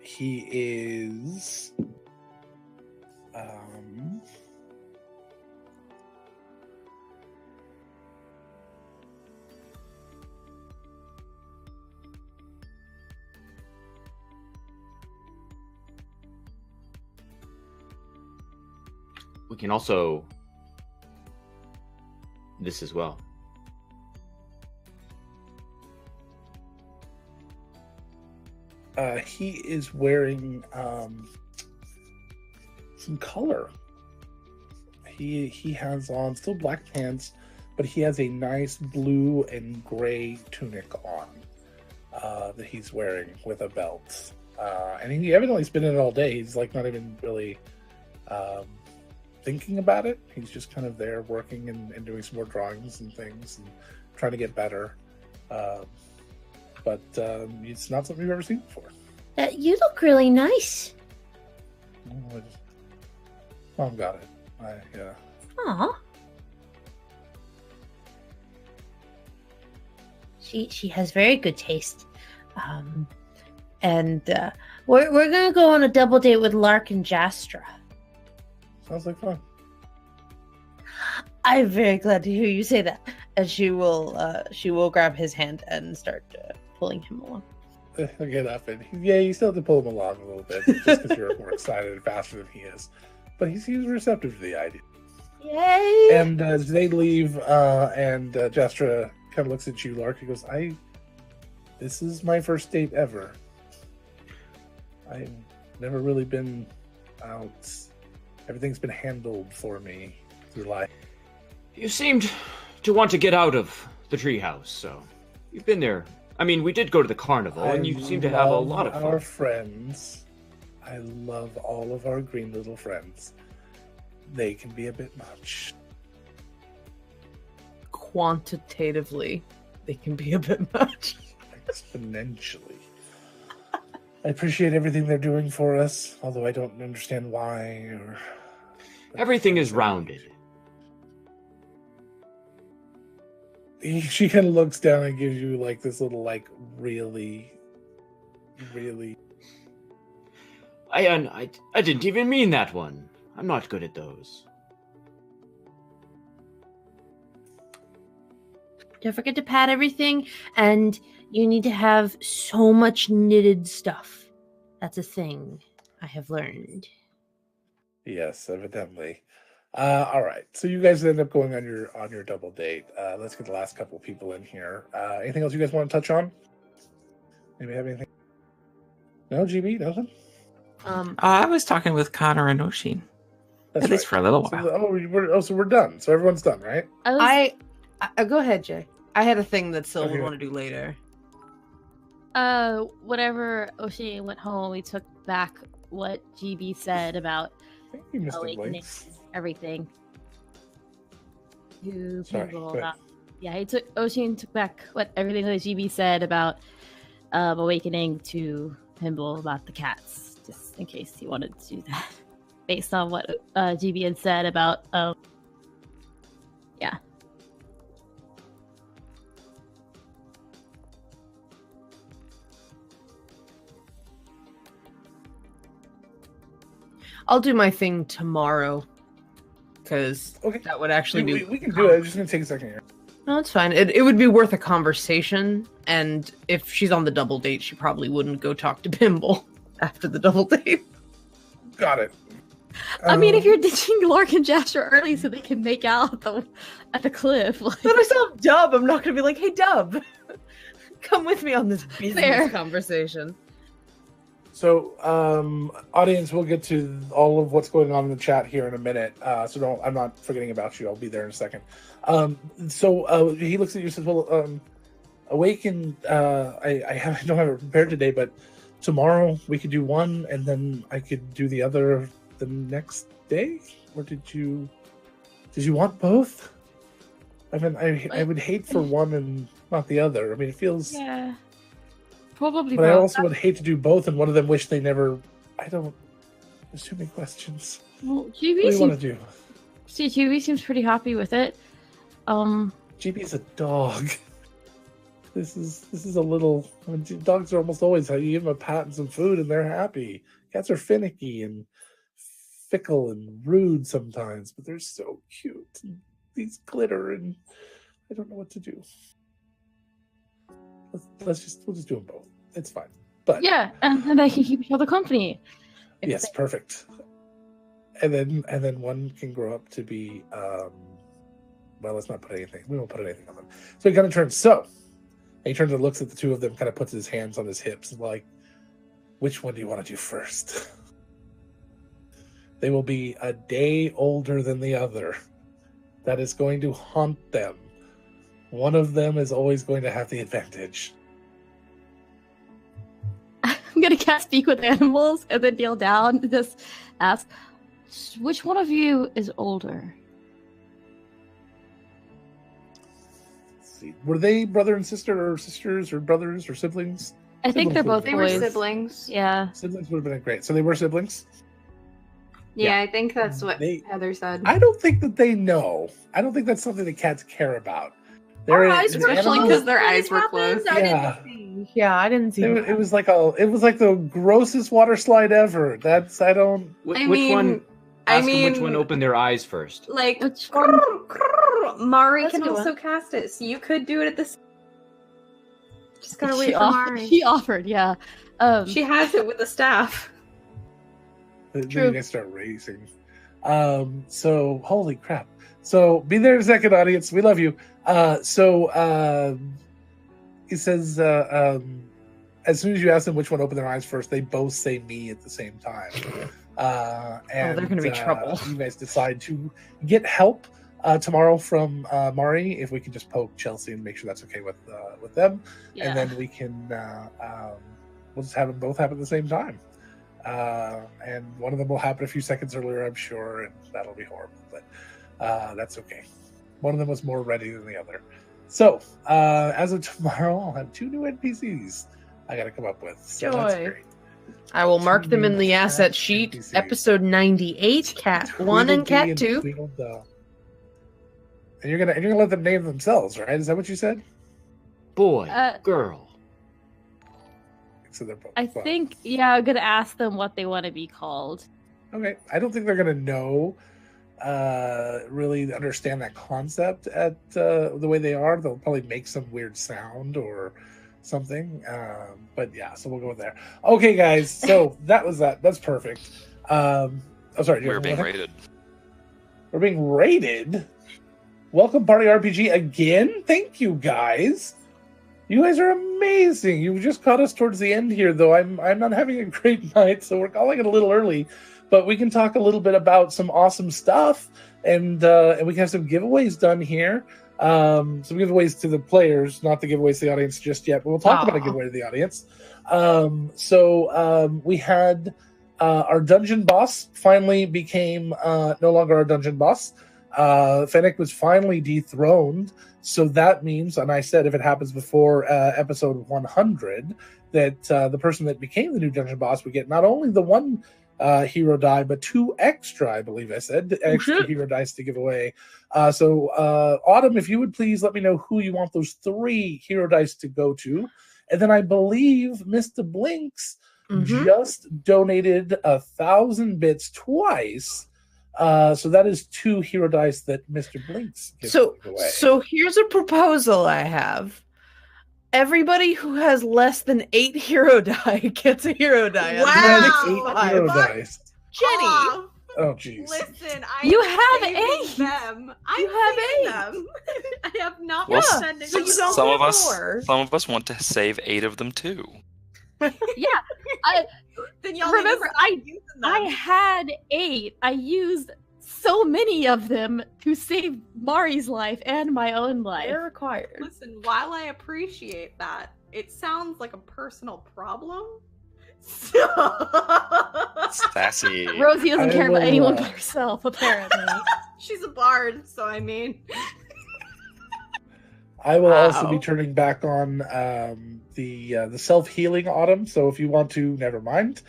He is. We can also this as well. He is wearing some color. He has on still black pants, but he has a nice blue and gray tunic on that he's wearing with a belt. And he evidently has been in it all day. He's like not even really thinking about it. He's just kind of there working and doing some more drawings and things and trying to get better. But it's not something we've ever seen before. You look really nice. Mom got it. Aw. She has very good taste. And we're gonna go on a double date with Lark and Jastra. Sounds like fun. I'm very glad to hear you say that. And she will grab his hand and start pulling him along. He'll get up and you still have to pull him along a little bit just because you're more excited and faster than he is. But he's receptive to the idea. Yay! And as they leave, and Jastra kind of looks at you, Lark. He goes, "This is my first date ever. I've never really been out. Everything's been handled for me through life." You seemed to want to get out of the treehouse, so you've been there. I mean, we did go to the carnival, and you seem to have a lot of our fun. friends. I love all of our green little friends. They can be a bit much. Quantitatively, they can be a bit much. Exponentially. I appreciate everything they're doing for us, although I don't understand why or... Everything is rounded. She kind of looks down and gives you like this little like really I didn't even mean that one. I'm not good at those. Don't forget to pat everything, and you need to have so much knitted stuff. That's a thing I have learned. Yes, evidently. All right, so you guys end up going on your double date. Let's get the last couple of people in here. Anything else you guys want to touch on? Maybe have anything? No, GB, nothing. I was talking with Connor and Oshin. That's At least for a little So, while. so we're done. So everyone's done, right? I Go ahead, Jay. I had a thing that Syl would Okay. want to do later. whenever Oshi went home, we took back what GB said about I think you missed the awakening links. everything. to Sorry, people go ahead. about. Yeah, Oshin took back everything that GB said about awakening to Pimble about the cats, just in case he wanted to do that, based on what GB had said about. Yeah. I'll do my thing tomorrow because Okay. that would actually be. We can do it. It's just gonna take a second here. No, it's fine. It would be worth a conversation, and if she's on the double date, she probably wouldn't go talk to Pimble after the double date. Got it. I mean, if you're ditching Lork and Jasher early so they can make out at the cliff, like, But I still have Dub. I'm not gonna be like, "Hey, Dub, come with me on this business Fair. conversation." So, audience, we'll get to all of what's going on in the chat here in a minute. So I'm not forgetting about you. I'll be there in a second. So he looks at you and says, well, Awaken, I don't have it prepared today, but tomorrow we could do one and then I could do the other the next day? Or did you want both? I mean, I would hate for one and not the other. I mean, it feels... yeah, probably. But I both. also would hate to do both, and one of them wish they never. I don't. There's too many questions. Well, What do you want to do? GB seems pretty happy with it. GB's a dog. This is a little. I mean, dogs are almost always how you give them a pat and some food, and they're happy. Cats are finicky and fickle and rude sometimes, but they're so cute. And these glitter, and I don't know what to do. We'll just do them both. It's fine. But Yeah, and then I can keep each other company. yes, perfect. And then one can grow up to be well, let's not put anything. We won't put anything on them. So he kind of turns. So he turns and looks at the two of them, kind of puts his hands on his hips, and like, which one do you want to do first? They will be a day older than the other. That is going to haunt them. One of them is always going to have the advantage. I'm gonna cast Speak with Animals and then kneel down and just ask, which one of you is older? Let's see. Were they brother and sister, or sisters, or brothers, or siblings? I think they're both They were boys. siblings. Yeah. Siblings would have been great. So they were siblings? Yeah, I think that's what They- Heather said. I don't think that they know. I don't think that's something that cats care about. Our They're- eyes it's were Especially animals- because their eyes were closed. I Yeah. didn't see. Yeah, I didn't see. It was like the grossest water slide ever. That's I don't. I Which mean- one? I Ask them which mean- one opened their eyes first. Like, Which one? Mari Let's can do also it. cast it, so you could do it at this. Just gotta wait She for offered, Mari. she offered, yeah. She has it with the staff. Then True. you guys start racing. So holy crap. So be there in a second, audience. We love you. He says, as soon as you ask them which one opened their eyes first, they both say me at the same time. And they're gonna be trouble. You guys decide to get help tomorrow from Mari. If we can just poke Chelsea and make sure that's okay with them, Yeah. and then we can we'll just have them both happen at the same time. And one of them will happen a few seconds earlier, I'm sure, and that'll be horrible, but that's okay. One of them was more ready than the other. So, as of tomorrow, I'll have 2 new NPCs I gotta come up with. So that's Joy. great. I will mark them in the Cat asset sheet. NPCs. Episode 98, Cat 1 and Tweedledee Cat 2. Tweedledum. And you're gonna let them name themselves, right? Is that what you said? Boy, Uh, girl. So they're both I fun. think, yeah, I'm gonna ask them what they want to be called. Okay, I don't think they're gonna know, really understand that concept at the way they are. They'll probably make some weird sound or something. But yeah, so we'll go there. Okay, guys. So that was that. That's perfect. Oh, sorry. We're being raided. We're being raided. Welcome, Party RPG again. Thank you, guys. You guys are amazing. You just caught us towards the end here, though. I'm not having a great night, so we're calling it a little early. But we can talk a little bit about some awesome stuff, and we can have some giveaways done here. Some giveaways to the players, not the giveaways to the audience just yet. But we'll talk about a giveaway to the audience. We had our dungeon boss finally became no longer our dungeon boss. Fennec was finally dethroned. So that means, and I said if it happens before episode 100, that the person that became the new dungeon boss would get not only the one hero die, but 2 extra, I believe I said, extra hero dice to give away. So Autumn, if you would please let me know who you want those 3 hero dice to go to. And then I believe Mr. Blinks just donated 1,000 bits twice. So that is 2 hero dice that Mr. Blinks gives away. So here's a proposal I have. Everybody who has less than 8 hero die gets a hero die. Wow. 8 hero dice. Jenny. Oh, jeez. Listen, You have 8. Them. You have 8. Them. I have not Well, been sending so you them. don't some get of us, more. some of us want to save 8 of them too. Then y'all Remember, need to stop using them. I had 8. I used so many of them to save Mari's life and my own life. They're required. Listen, while I appreciate that, it sounds like a personal problem. Sassy. Rosie doesn't I care about will, anyone but herself, apparently. She's a bard, so I mean. I will also be Wow. turning back on the self-healing Autumn. So if you want to, never mind.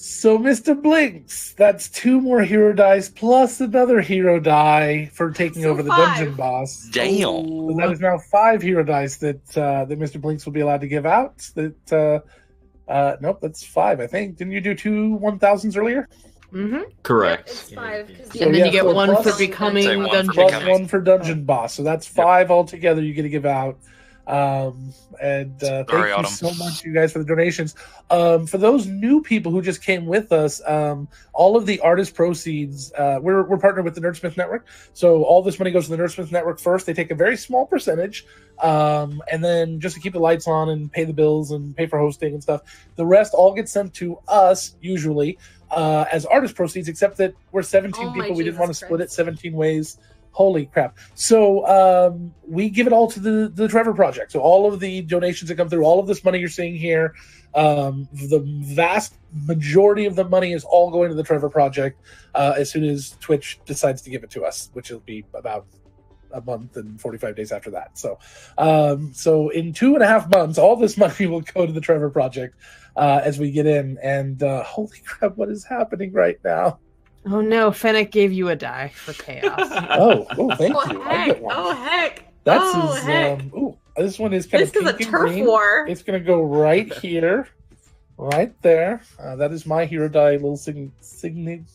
So Mr. Blinks, that's 2 more hero dice plus another hero die for taking So over the 5. dungeon boss. Damn. So that is now 5 hero dice that that Mr. Blinks will be allowed to give out. That nope, that's 5. I think. Didn't you do 2 1,000s earlier? Correct. It's 5. 'cause So And then yeah, you get so 1 plus- for becoming Say 1 for dungeon. Plus becoming- 1 for dungeon boss. So that's 5 altogether. You get to give out. Thank Sorry, you Autumn. so much, you guys, for the donations. For those new people who just came with us, all of the artist proceeds, we're partnered with the Nerdsmith Network, so all this money goes to the Nerdsmith Network first. They take a very small percentage, and then just to keep the lights on and pay the bills and pay for hosting and stuff. The rest all gets sent to us usually as artist proceeds, except that we're 17 Oh my people. We didn't want to Jesus split it Christ. 17 ways. Holy crap. So we give it all to the Trevor Project. So all of the donations that come through, all of this money you're seeing here, the vast majority of the money is all going to the Trevor Project as soon as Twitch decides to give it to us, which will be about a month and 45 days after that. So so in 2.5 months, all this money will go to the Trevor Project as we get in. And holy crap, what is happening right now? Oh no, Fennec gave you a die for chaos. Oh, thank Oh you. I heck! get one. Oh heck! That's oh his, heck! this one is kind This of is a pink and turf green. war. It's going to go right here, right there. That is my hero die little signifier.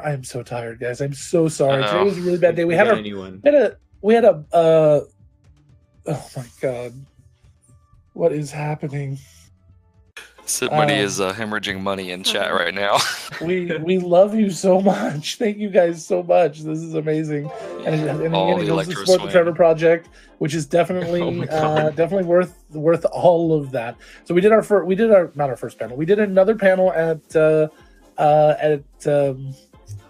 I am so tired, guys. I'm so sorry. Uh-oh. Today was a really bad day. We You had got a anyone? oh my god, what is happening? Sid Money is hemorrhaging money in chat right now. We love you so much. Thank you guys so much. This is amazing. And All again, the it goes to electro support the swing. Trevor Project, which is definitely Oh my God. definitely worth all of that. So we did not our first panel. We did another panel at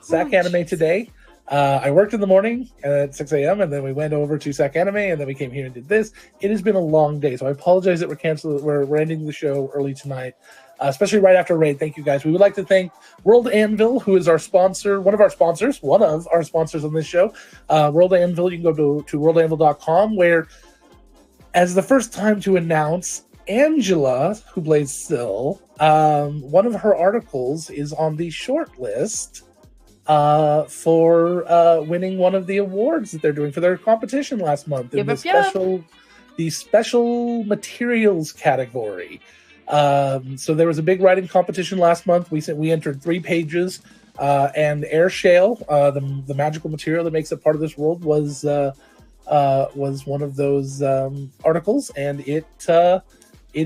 SAC Anime today. I worked in the morning at 6 a.m. and then we went over to SAC Anime and then we came here and did this. It has been a long day, so I apologize that we're ending the show early tonight, especially right after Raid. Thank you guys. We would like to thank World Anvil, who is our sponsor, one of our sponsors on this show. World Anvil, you can go to worldanvil.com, where as the first time to announce Angela, who plays Syl, one of her articles is on the short list for winning one of the awards that they're doing for their competition last month in the special materials category. So there was a big writing competition last month. We entered 3 pages, and air shale, the magical material that makes it part of this world, was one of those articles, and it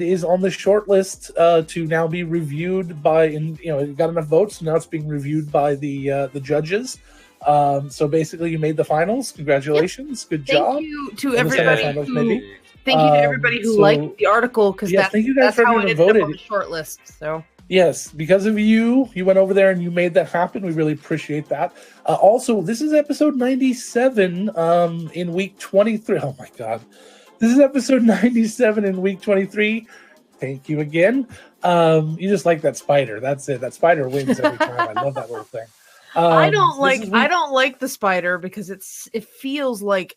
is on the short list to now be reviewed by, it got enough votes, now it's being reviewed by the judges. So basically, you made the finals. Congratulations, good job. Thank you to In the everybody semifinals, who maybe. thank you to everybody who So- liked the article, because Yes, thank you guys that's for how everyone it who ended up on voted. the short list. So Yes, because of you went over there and you made that happen. We really appreciate that. Also, this is episode 97 in week 23. Oh my god. This is episode 97 in week 23. Thank you again. You just like that spider. That's it. That spider wins every time. I love that little thing. I don't this is like. I week- don't like the spider because it feels like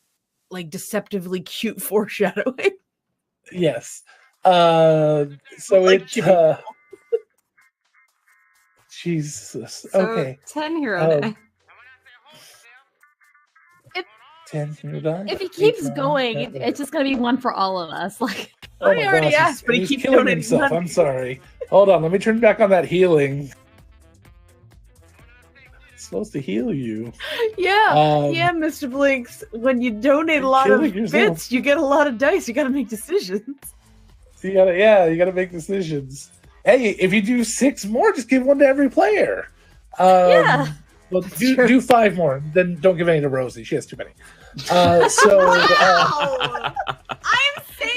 deceptively cute foreshadowing. Yes. So Like it. Jimmy. Jesus. So, Okay. 10 hero die. 10 hero die. If he 8 keeps die, going, whatever. it's just gonna be one for all of us. Like, Oh I my already gosh, asked, but he he's keeps killing donating himself. money. I'm sorry. Hold on, let me turn back on that healing. It's supposed to heal you. Yeah, yeah, Mr. Blinks. When you donate a you're lot of killing yourself. bits, you get a lot of dice. You got to make decisions. So you gotta make decisions. Hey, if you do 6 more, just give one to every player. Yeah. Well, true. do 5 more. Then don't give any to Rosie. She has too many. I'm saving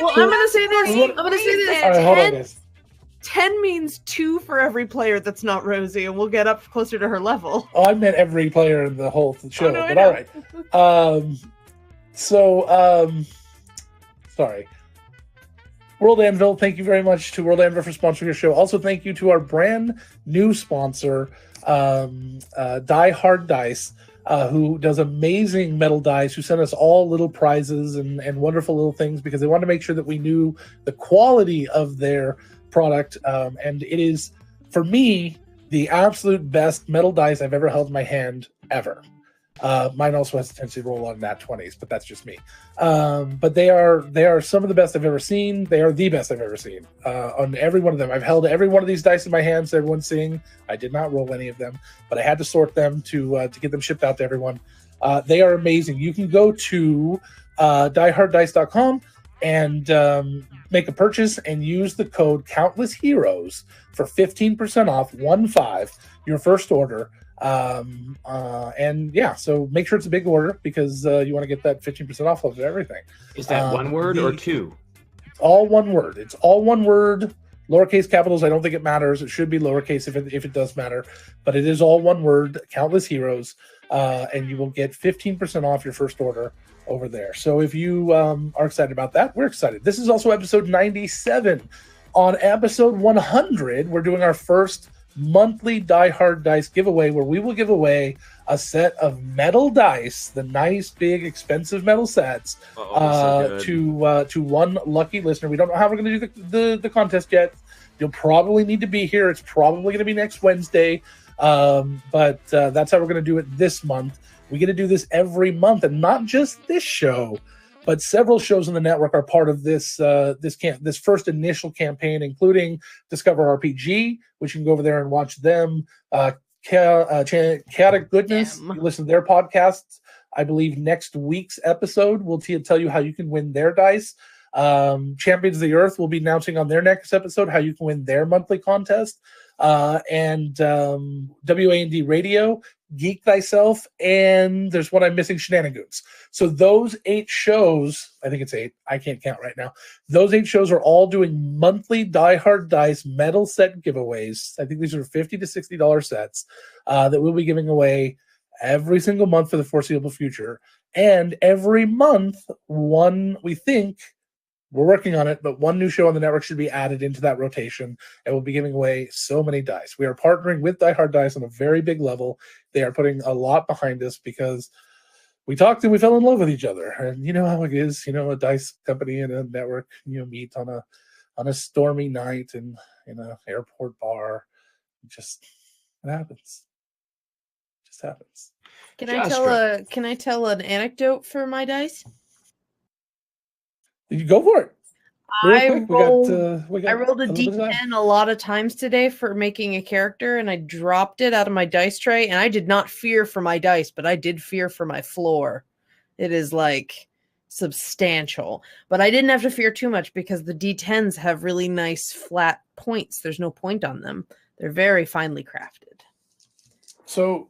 Well, I'm gonna say this. What- I'm gonna say this. all right, hold on, 10, guys. 10 means 2 for every player that's not Rosie, and we'll get up closer to her level. Oh, I meant every player in the whole show, no, I but know. all right. Sorry. World Anvil, thank you very much to World Anvil for sponsoring your show. Also, thank you to our brand new sponsor, Die Hard Dice, who does amazing metal dice, who sent us all little prizes and wonderful little things because they wanted to make sure that we knew the quality of their product. And it is, for me, the absolute best metal dice I've ever held in my hand ever. Mine also has a tendency to roll on nat 20s, but that's just me. But they are some of the best I've ever seen. They are the best I've ever seen on every one of them. I've held every one of these dice in my hands. Everyone's seeing. I did not roll any of them, but I had to sort them to get them shipped out to everyone. They are amazing. You can go to dieharddice.com and make a purchase and use the code Countless Heroes for 15% off 15 your first order. And yeah, so make sure it's a big order because you want to get that 15% off of everything. Is that one word or two? It's all one word. It's all one word. Lowercase capitals, I don't think it matters. It should be lowercase if it does matter, but it is all one word, Countless Heroes, and you will get 15% off your first order over there. So if you are excited about that, we're excited. This is also episode 97. On episode 100, we're doing our first monthly Die Hard Dice giveaway where we will give away a set of metal dice, the nice, big, expensive metal sets, to one lucky listener. We don't know how we're going to do the contest yet. You'll probably need to be here. It's probably going to be next Wednesday, but that's how we're going to do it this month. We get to do this every month, and not just this show, but several shows on the network are part of this this first initial campaign, including Discover RPG, which you can go over there and watch them. Chaotic Goodness, you listen to their podcasts. I believe next week's episode will tell you how you can win their dice. Champions of the Earth will be announcing on their next episode how you can win their monthly contest. And WAND Radio, Geek Thyself, and there's one I'm missing, Shenanigans. So those 8 shows, I think it's 8, I can't count right now. Those 8 shows are all doing monthly Die Hard Dice metal set giveaways. I think these are $50 to $60 sets that we'll be giving away every single month for the foreseeable future. And every month, we think, we're working on it, but one new show on the network should be added into that rotation, and we'll be giving away so many dice. We are partnering with Die Hard Dice on a very big level. They are putting a lot behind us because we talked and we fell in love with each other. And you know how it is, a dice company and a network, meet on a stormy night in an airport bar. It happens. It just happens. Can I tell an anecdote for my dice? You go for it. I rolled a little bit of time. D10 a lot of times today for making a character, and I dropped it out of my dice tray, and I did not fear for my dice, but I did fear for my floor. It is substantial, but I didn't have to fear too much because the D10s have really nice flat points. There's no point on them. They're very finely crafted. So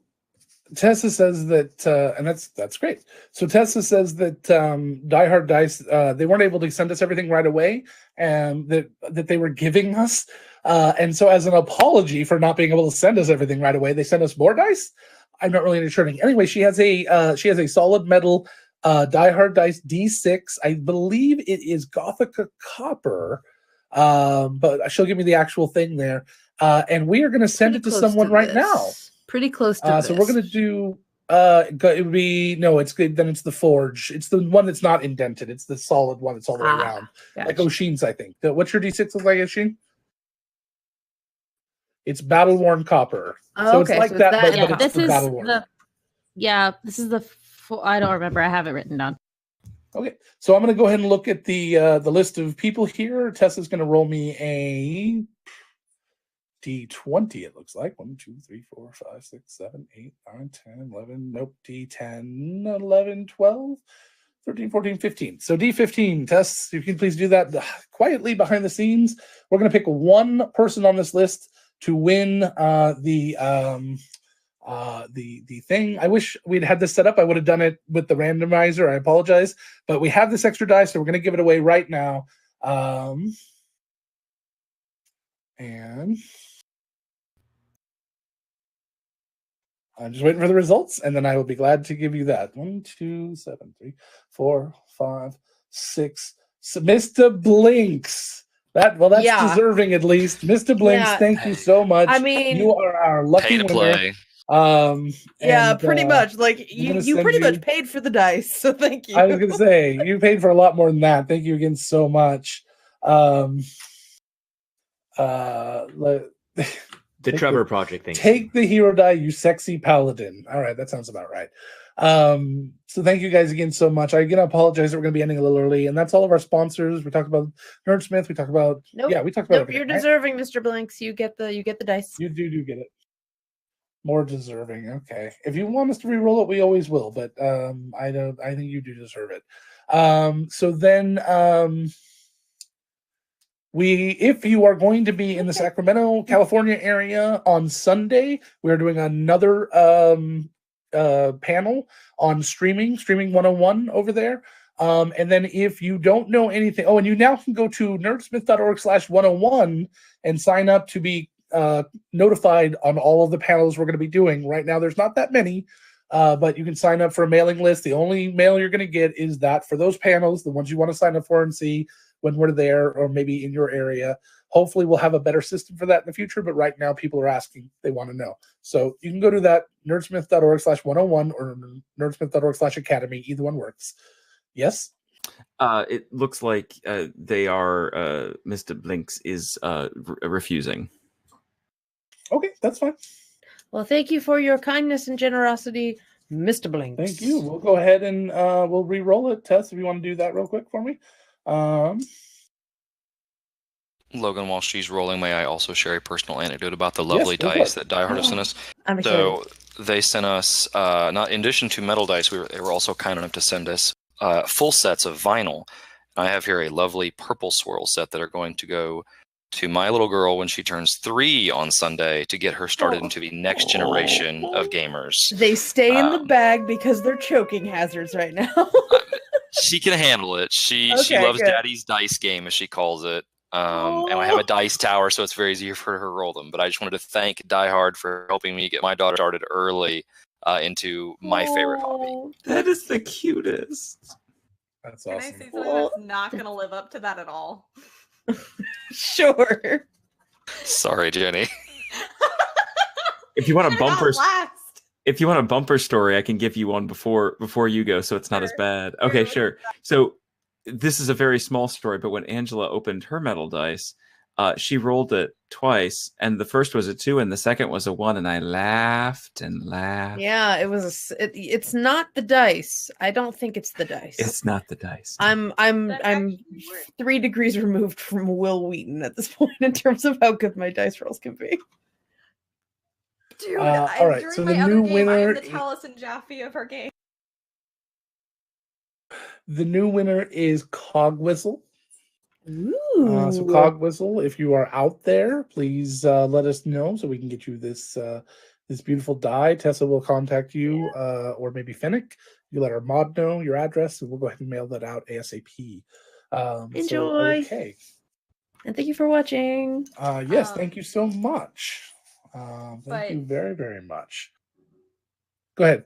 Tessa says that, and that's great. So Tessa says that Die Hard Dice, they weren't able to send us everything right away, and that they were giving us, and so as an apology for not being able to send us everything right away, they sent us more dice. I'm not really sure. Anyway, she has a solid metal Die Hard Dice D6. I believe it is Gothica Copper, but she'll give me the actual thing there, and we are going to send it to someone right now. Pretty close to this. So we're gonna do. It would be no. It's good. Then it's the forge. It's the one that's not indented. It's the solid one that's all the way around, like Gotcha. Oshin's. I think. What's your D6 look like, Oshin? It's battle worn copper. Oh, so okay, it's like so it's that, that- but, Yeah, but this it's the is battle worn. this is the. I don't remember. I have it written down. Okay, so I'm going to go ahead and look at the list of people here. Tessa's going to roll me a D20, it looks like. 1, 2, 3, 4, 5, 6, 7, 8, 9, 10, 11. Nope, D10, 11, 12, 13, 14, 15. So D15, Tess, if you can please do that quietly behind the scenes. We're going to pick one person on this list to win the thing. I wish we'd had this set up. I would have done it with the randomizer. I apologize, but we have this extra die, so we're going to give it away right now. And I'm just waiting for the results, and then I will be glad to give you that. 1, 2, 7, 3, 4, 5, 6. So Mr. Blinks. That's Yeah. deserving at least. Mr. Blinks, Yeah. thank you so much. I mean, you are our lucky Pay to winner. play. yeah, And, pretty much. Like gonna you send pretty you- much paid for the dice, so thank you. I was gonna say you paid for a lot more than that. Thank you again so much. The Trevor Project thing. Take the hero die, you sexy paladin. All right, that sounds about right. So thank you guys again so much. I again apologize that we're gonna be ending a little early, and that's all of our sponsors. We talked about Nerdsmith. We talked about we talked about Nope, everything, you're right? deserving, Mr. Blinks. You get the dice. You do get it. More deserving. Okay. If you want us to re-roll it, we always will, but I think you do deserve it. So then if you are going to be in the Sacramento, California area on Sunday, we're doing another panel on streaming 101 over there. And then if you don't know anything, and you now can go to nerdsmith.org/101 and sign up to be notified on all of the panels we're going to be doing. Right now, there's not that many, but you can sign up for a mailing list. The only mail you're going to get is that for those panels, the ones you want to sign up for and see when we're there or maybe in your area. Hopefully, we'll have a better system for that in the future, but right now, people are asking. They want to know. So you can go to that, nerdsmith.org/101 or nerdsmith.org/academy. Either one works. Yes? It looks like they are. Mr. Blinks is refusing. Okay, that's fine. Well, thank you for your kindness and generosity, Mr. Blinks. Thank you. We'll go ahead and we'll re-roll it. Tess, if you want to do that real quick for me. Logan, while she's rolling, may I also share a personal anecdote about the lovely go for dice it. that Die Hard have sent us? I'm excited. So they sent us, not in addition to metal dice, they were also kind enough to send us full sets of vinyl. I have here a lovely purple swirl set that are going to go to my little girl when she turns 3 on Sunday to get her started into the next generation of gamers. They stay in the bag because they're choking hazards right now. She can handle it. She Okay, loves good. Daddy's dice game, as she calls it. And I have a dice tower, so it's very easy for her to roll them. But I just wanted to thank Die Hard for helping me get my daughter started early into my favorite hobby. That is the cutest. That's Can I awesome. say something that's not going to live up to that at all? Sure. Sorry, Jenny. If you want a bumper, Last. if you want a bumper story, I can give you one before you go, so it's not as bad. Okay, sure. So this is a very small story, but when Angela opened her metal dice, she rolled it twice, and the first was a 2, and the second was a 1, and I laughed and laughed. Yeah, it was. It's not the dice. I don't think it's the dice. It's not the dice. I'm 3 degrees removed from Will Wheaton at this point in terms of how good my dice rolls can be. Dude, all right, during so my the other new game, I am winner the Taliesin Jaffe of her game. The new winner is Cogwhistle. Ooh. So Cogwhistle, if you are out there, please let us know so we can get you this this beautiful die. Tessa will contact you, or maybe Fennec. You let our mod know your address, and we'll go ahead and mail that out ASAP. Enjoy. Okay. And thank you for watching. Yes, thank you so much. Thank but- you very, very much. Go ahead.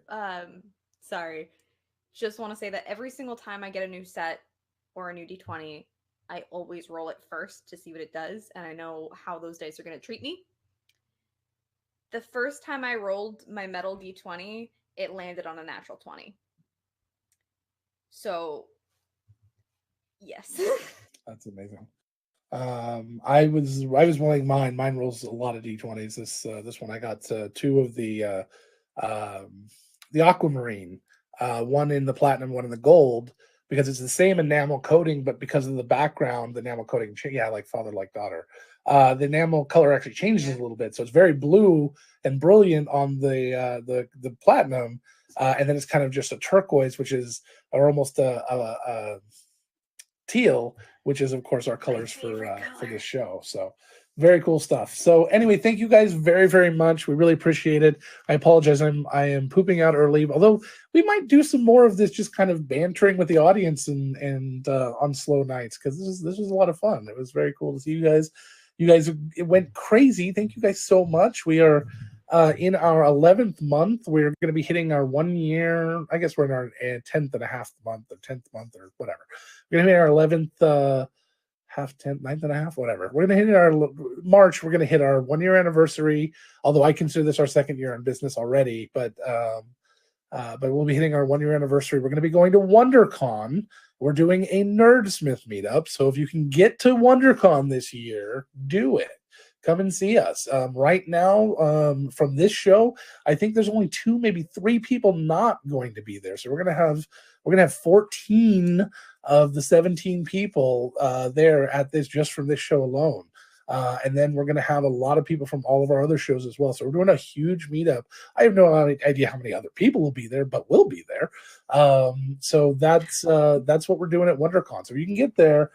Sorry. Just want to say that every single time I get a new set or a new D20, I always roll it first to see what it does, and I know how those dice are going to treat me. the first time I rolled my metal d20, it landed on a natural 20. So, yes. That's amazing. I was rolling mine. Mine rolls a lot of d20s. This one I got 2 of the aquamarine, one in the platinum, one in the gold, because it's the same enamel coating, but because of the background, the enamel coating, like father, like daughter. The enamel color actually changes a little bit, so it's very blue and brilliant on the platinum, and then it's kind of just a turquoise, which is or almost a teal, which is of course our colors for this show. So very cool stuff. So anyway, thank you guys very, very much. We really appreciate it. I apologize. I am pooping out early, although we might do some more of this, just kind of bantering with the audience and on slow nights, because this was a lot of fun. It was very cool to see you guys. It went crazy. Thank you guys so much. We are in our 11th month. We're going to be hitting our 1 year. I guess we're in our 10th and a half month, or 10th month, or whatever. We're going to hit our 11th, half, 10th, 9th and a half, whatever. We're going to hit our March. We're going to hit our 1 year anniversary. Although I consider this our 2nd year in business already, but we'll be hitting our 1 year anniversary. We're going to be going to WonderCon. We're doing a Nerdsmith meetup. So if you can get to WonderCon this year, do it. Come and see us. Right now, from this show, I think there's only 2, maybe 3 people not going to be there. So we're gonna have 14 of the 17 people there at this, just from this show alone. And then we're gonna have a lot of people from all of our other shows as well. So we're doing a huge meetup. I have no idea how many other people will be there, but we'll be there. So that's what we're doing at WonderCon. So if you can get there,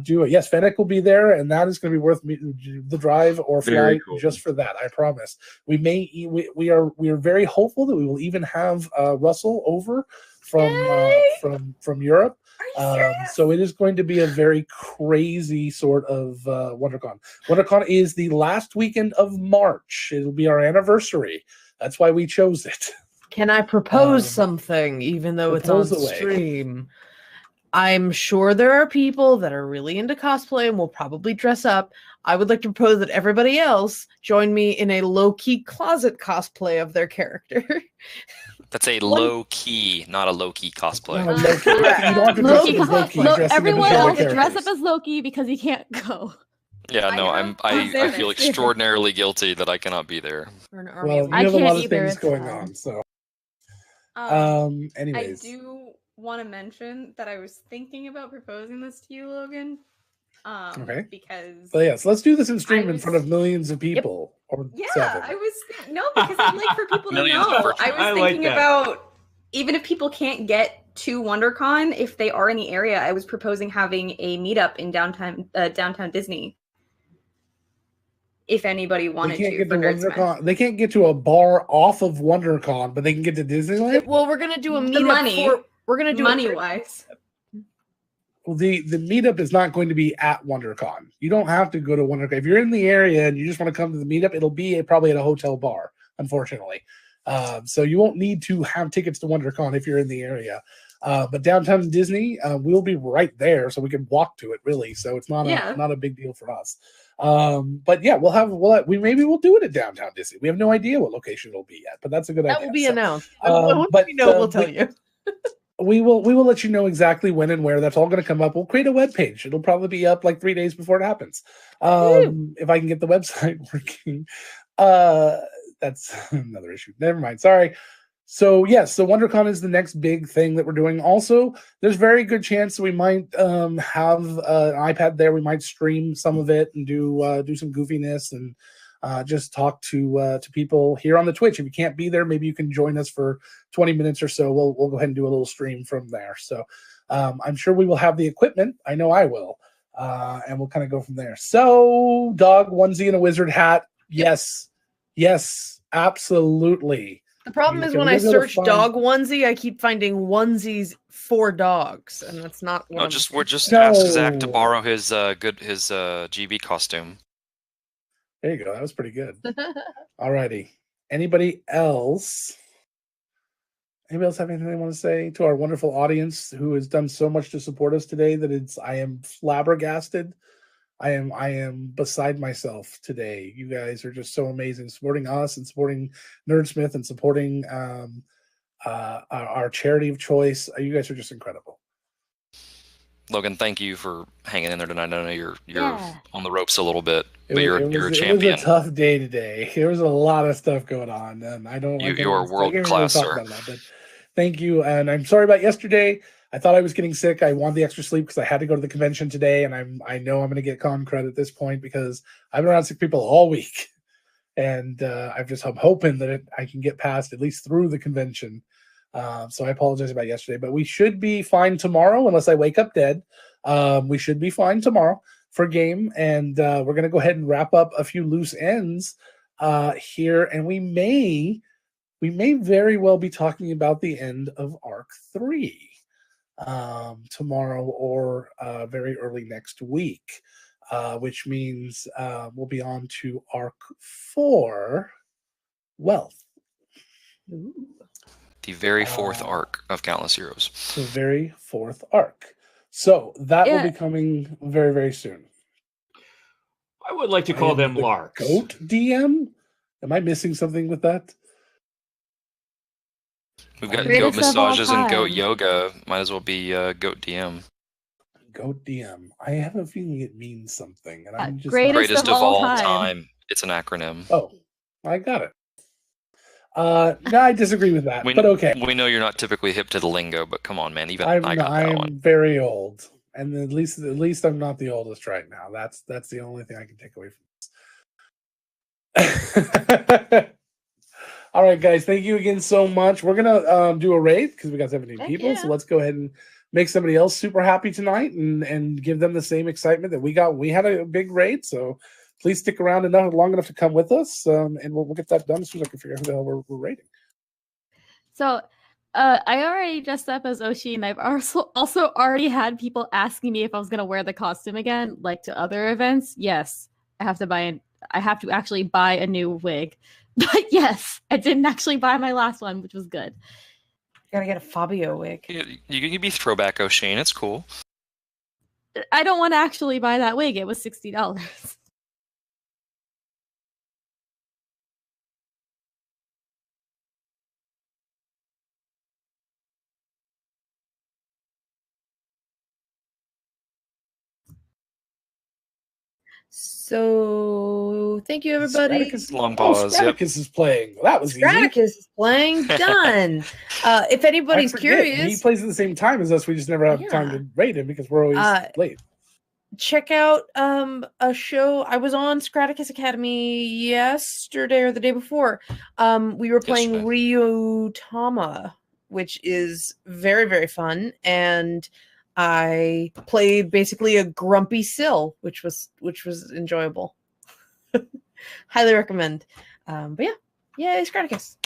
do it. Yes, Fennec will be there, and that is going to be worth the drive or flight just for that. I promise. We are very hopeful that we will even have Russell over from Europe. So it is going to be a very crazy sort of WonderCon. WonderCon is the last weekend of March. It'll be our anniversary. That's why we chose it. Can I propose something, even though it's on stream? I'm sure there are people that are really into cosplay and will probably dress up. I would like to propose that everybody else join me in a low-key closet cosplay of their character. That's a low-key, not a low-key cosplay. Everyone else dress up as Loki because he can't go. Yeah, no, I feel extraordinarily guilty that I cannot be there. Well, you have a lot of things going on, so. Anyways. I do want to mention that I was thinking about proposing this to you, Logan. Okay. Because. So yes, let's do this in stream in front of millions of people. Or 7. I was because I'd like for people to know. I was thinking about, even if people can't get to WonderCon, if they are in the area, I was proposing having a meetup in downtown Disney. If anybody wanted to. They can't get to a bar off of WonderCon, but they can get to Disneyland. Well, we're gonna do a meetup. We're gonna do money-wise. Well, the meetup is not going to be at WonderCon. You don't have to go to WonderCon. If you're in the area and you just want to come to the meetup, it'll be probably at a hotel bar, unfortunately. So you won't need to have tickets to WonderCon if you're in the area. But downtown Disney, we'll be right there, so we can walk to it, really. So it's not a big deal for us. But yeah, maybe we'll do it at downtown Disney. We have no idea what location it'll be yet, but that's a good idea. That will be announced. Once we know, we'll tell you. We will let you know exactly when and where. That's all going to come up. We'll create a web page. It'll probably be up like 3 days before it happens. If I can get the website working. That's another issue. Never mind. Sorry. So yes, so WonderCon is the next big thing that we're doing. Also, there's very good chance we might have an iPad there. We might stream some of it and do some goofiness and just talk to people here on the Twitch. If you can't be there, maybe you can join us for 20 minutes or so. We'll go ahead and do a little stream from there. So I'm sure we will have the equipment. I know I will, and we'll kind of go from there. So dog onesie and a wizard hat. Yes, absolutely. The problem is when I search dog onesie, I keep finding onesies for dogs, and that's not. We're just ask Zach to borrow his GB costume. There you go. That was pretty good. Alrighty. Anybody else? Anybody else have anything they want to say to our wonderful audience who has done so much to support us today? I am flabbergasted. I am beside myself today. You guys are just so amazing, supporting us and supporting Nerdsmith and supporting our charity of choice. You guys are just incredible. Logan, thank you for hanging in there tonight. I know you're Yeah. on the ropes a little bit, but you're a It champion. was a tough day today. There was a lot of stuff going on, and I don't. You are world class, sir. But thank you, and I'm sorry about yesterday. I thought I was getting sick. I wanted the extra sleep because I had to go to the convention today, and I know I'm going to get con credit at this point because I've been around sick people all week, and I'm hoping that I can get past at least through the convention. So I apologize about yesterday, but we should be fine tomorrow unless I wake up dead. We should be fine tomorrow for game, and we're going to go ahead and wrap up a few loose ends here, and we may very well be talking about the end of Arc 3 tomorrow or very early next week, which means we'll be on to Arc 4, Wealth. Ooh. The very fourth arc of Countless Heroes. The very fourth arc. So that will Yeah. be coming very, very soon. I would like to call them the larks. Goat DM? Am I missing something with that? We've got Greatest goat of all massages and goat time. yoga. Might as well be goat DM. Goat DM. I have a feeling it means something, and I'm just greatest of of all all time. time. It's an acronym. Oh, I got it. No, I disagree with that, We, but okay. we know you're not typically hip to the lingo, but come on, man. Even I'm I got that one. very old, and at least I'm not the oldest right now. That's the only thing I can take away from this. All right, guys, thank you again so much. We're gonna do a raid because we got 17 Heck people, so yeah. let's go ahead and make somebody else super happy tonight and give them the same excitement that we got. We had a big raid, so please stick around long enough to come with us, and we'll get that done as soon as I can figure out who the hell we're raiding. So I already dressed up as Oshi, and I've also already had people asking me if I was gonna wear the costume again, like to other events. Yes, I have to actually buy a new wig. But yes, I didn't actually buy my last one, which was good. Gotta get a Fabio wig. You can be throwback O'Shane. It's cool. I don't want to actually buy that wig. It was $60. So thank you, everybody. Long pause. Yep. Straticus is playing. That was easy. Straticus is playing. Done. If I anybody's forget, curious, he plays at the same time as us. We just never have time to raid him because we're always late. check out a show. I was on Scraticus Academy yesterday or the day before. We were playing Ryutama, which is very, very fun, and I played basically a grumpy Syl, which was enjoyable. Highly recommend. But yeah, Scraticus.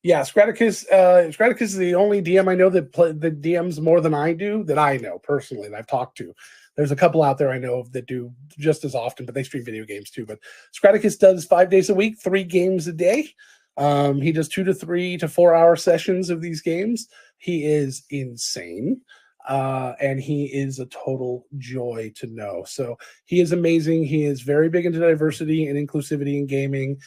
Yeah, Scraticus. Scraticus is the only DM I know that the DMs more than I do, that I know personally, that I've talked to. There's a couple out there I know of that do just as often, but they stream video games too. But Scraticus does 5 days a week, 3 games a day. He does 2 to 3 to 4 hour sessions of these games. He is insane. And he is a total joy to know. So he is amazing. He is very big into diversity and inclusivity in gaming.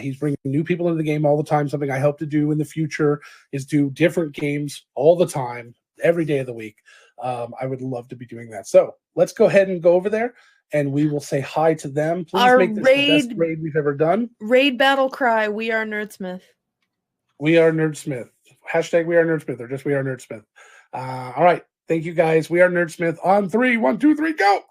He's bringing new people into the game all the time. Something I hope to do in the future is do different games all the time, every day of the week. I would love to be doing that. So let's go ahead and go over there and we will say hi to them. Please make this the best raid we've ever done. Raid battle cry, we are Nerdsmith. We are Nerdsmith. Hashtag we are Nerdsmith, or just we are Nerdsmith. All right. Thank you guys. We are Nerdsmith on 3. 1, 2, 3, go.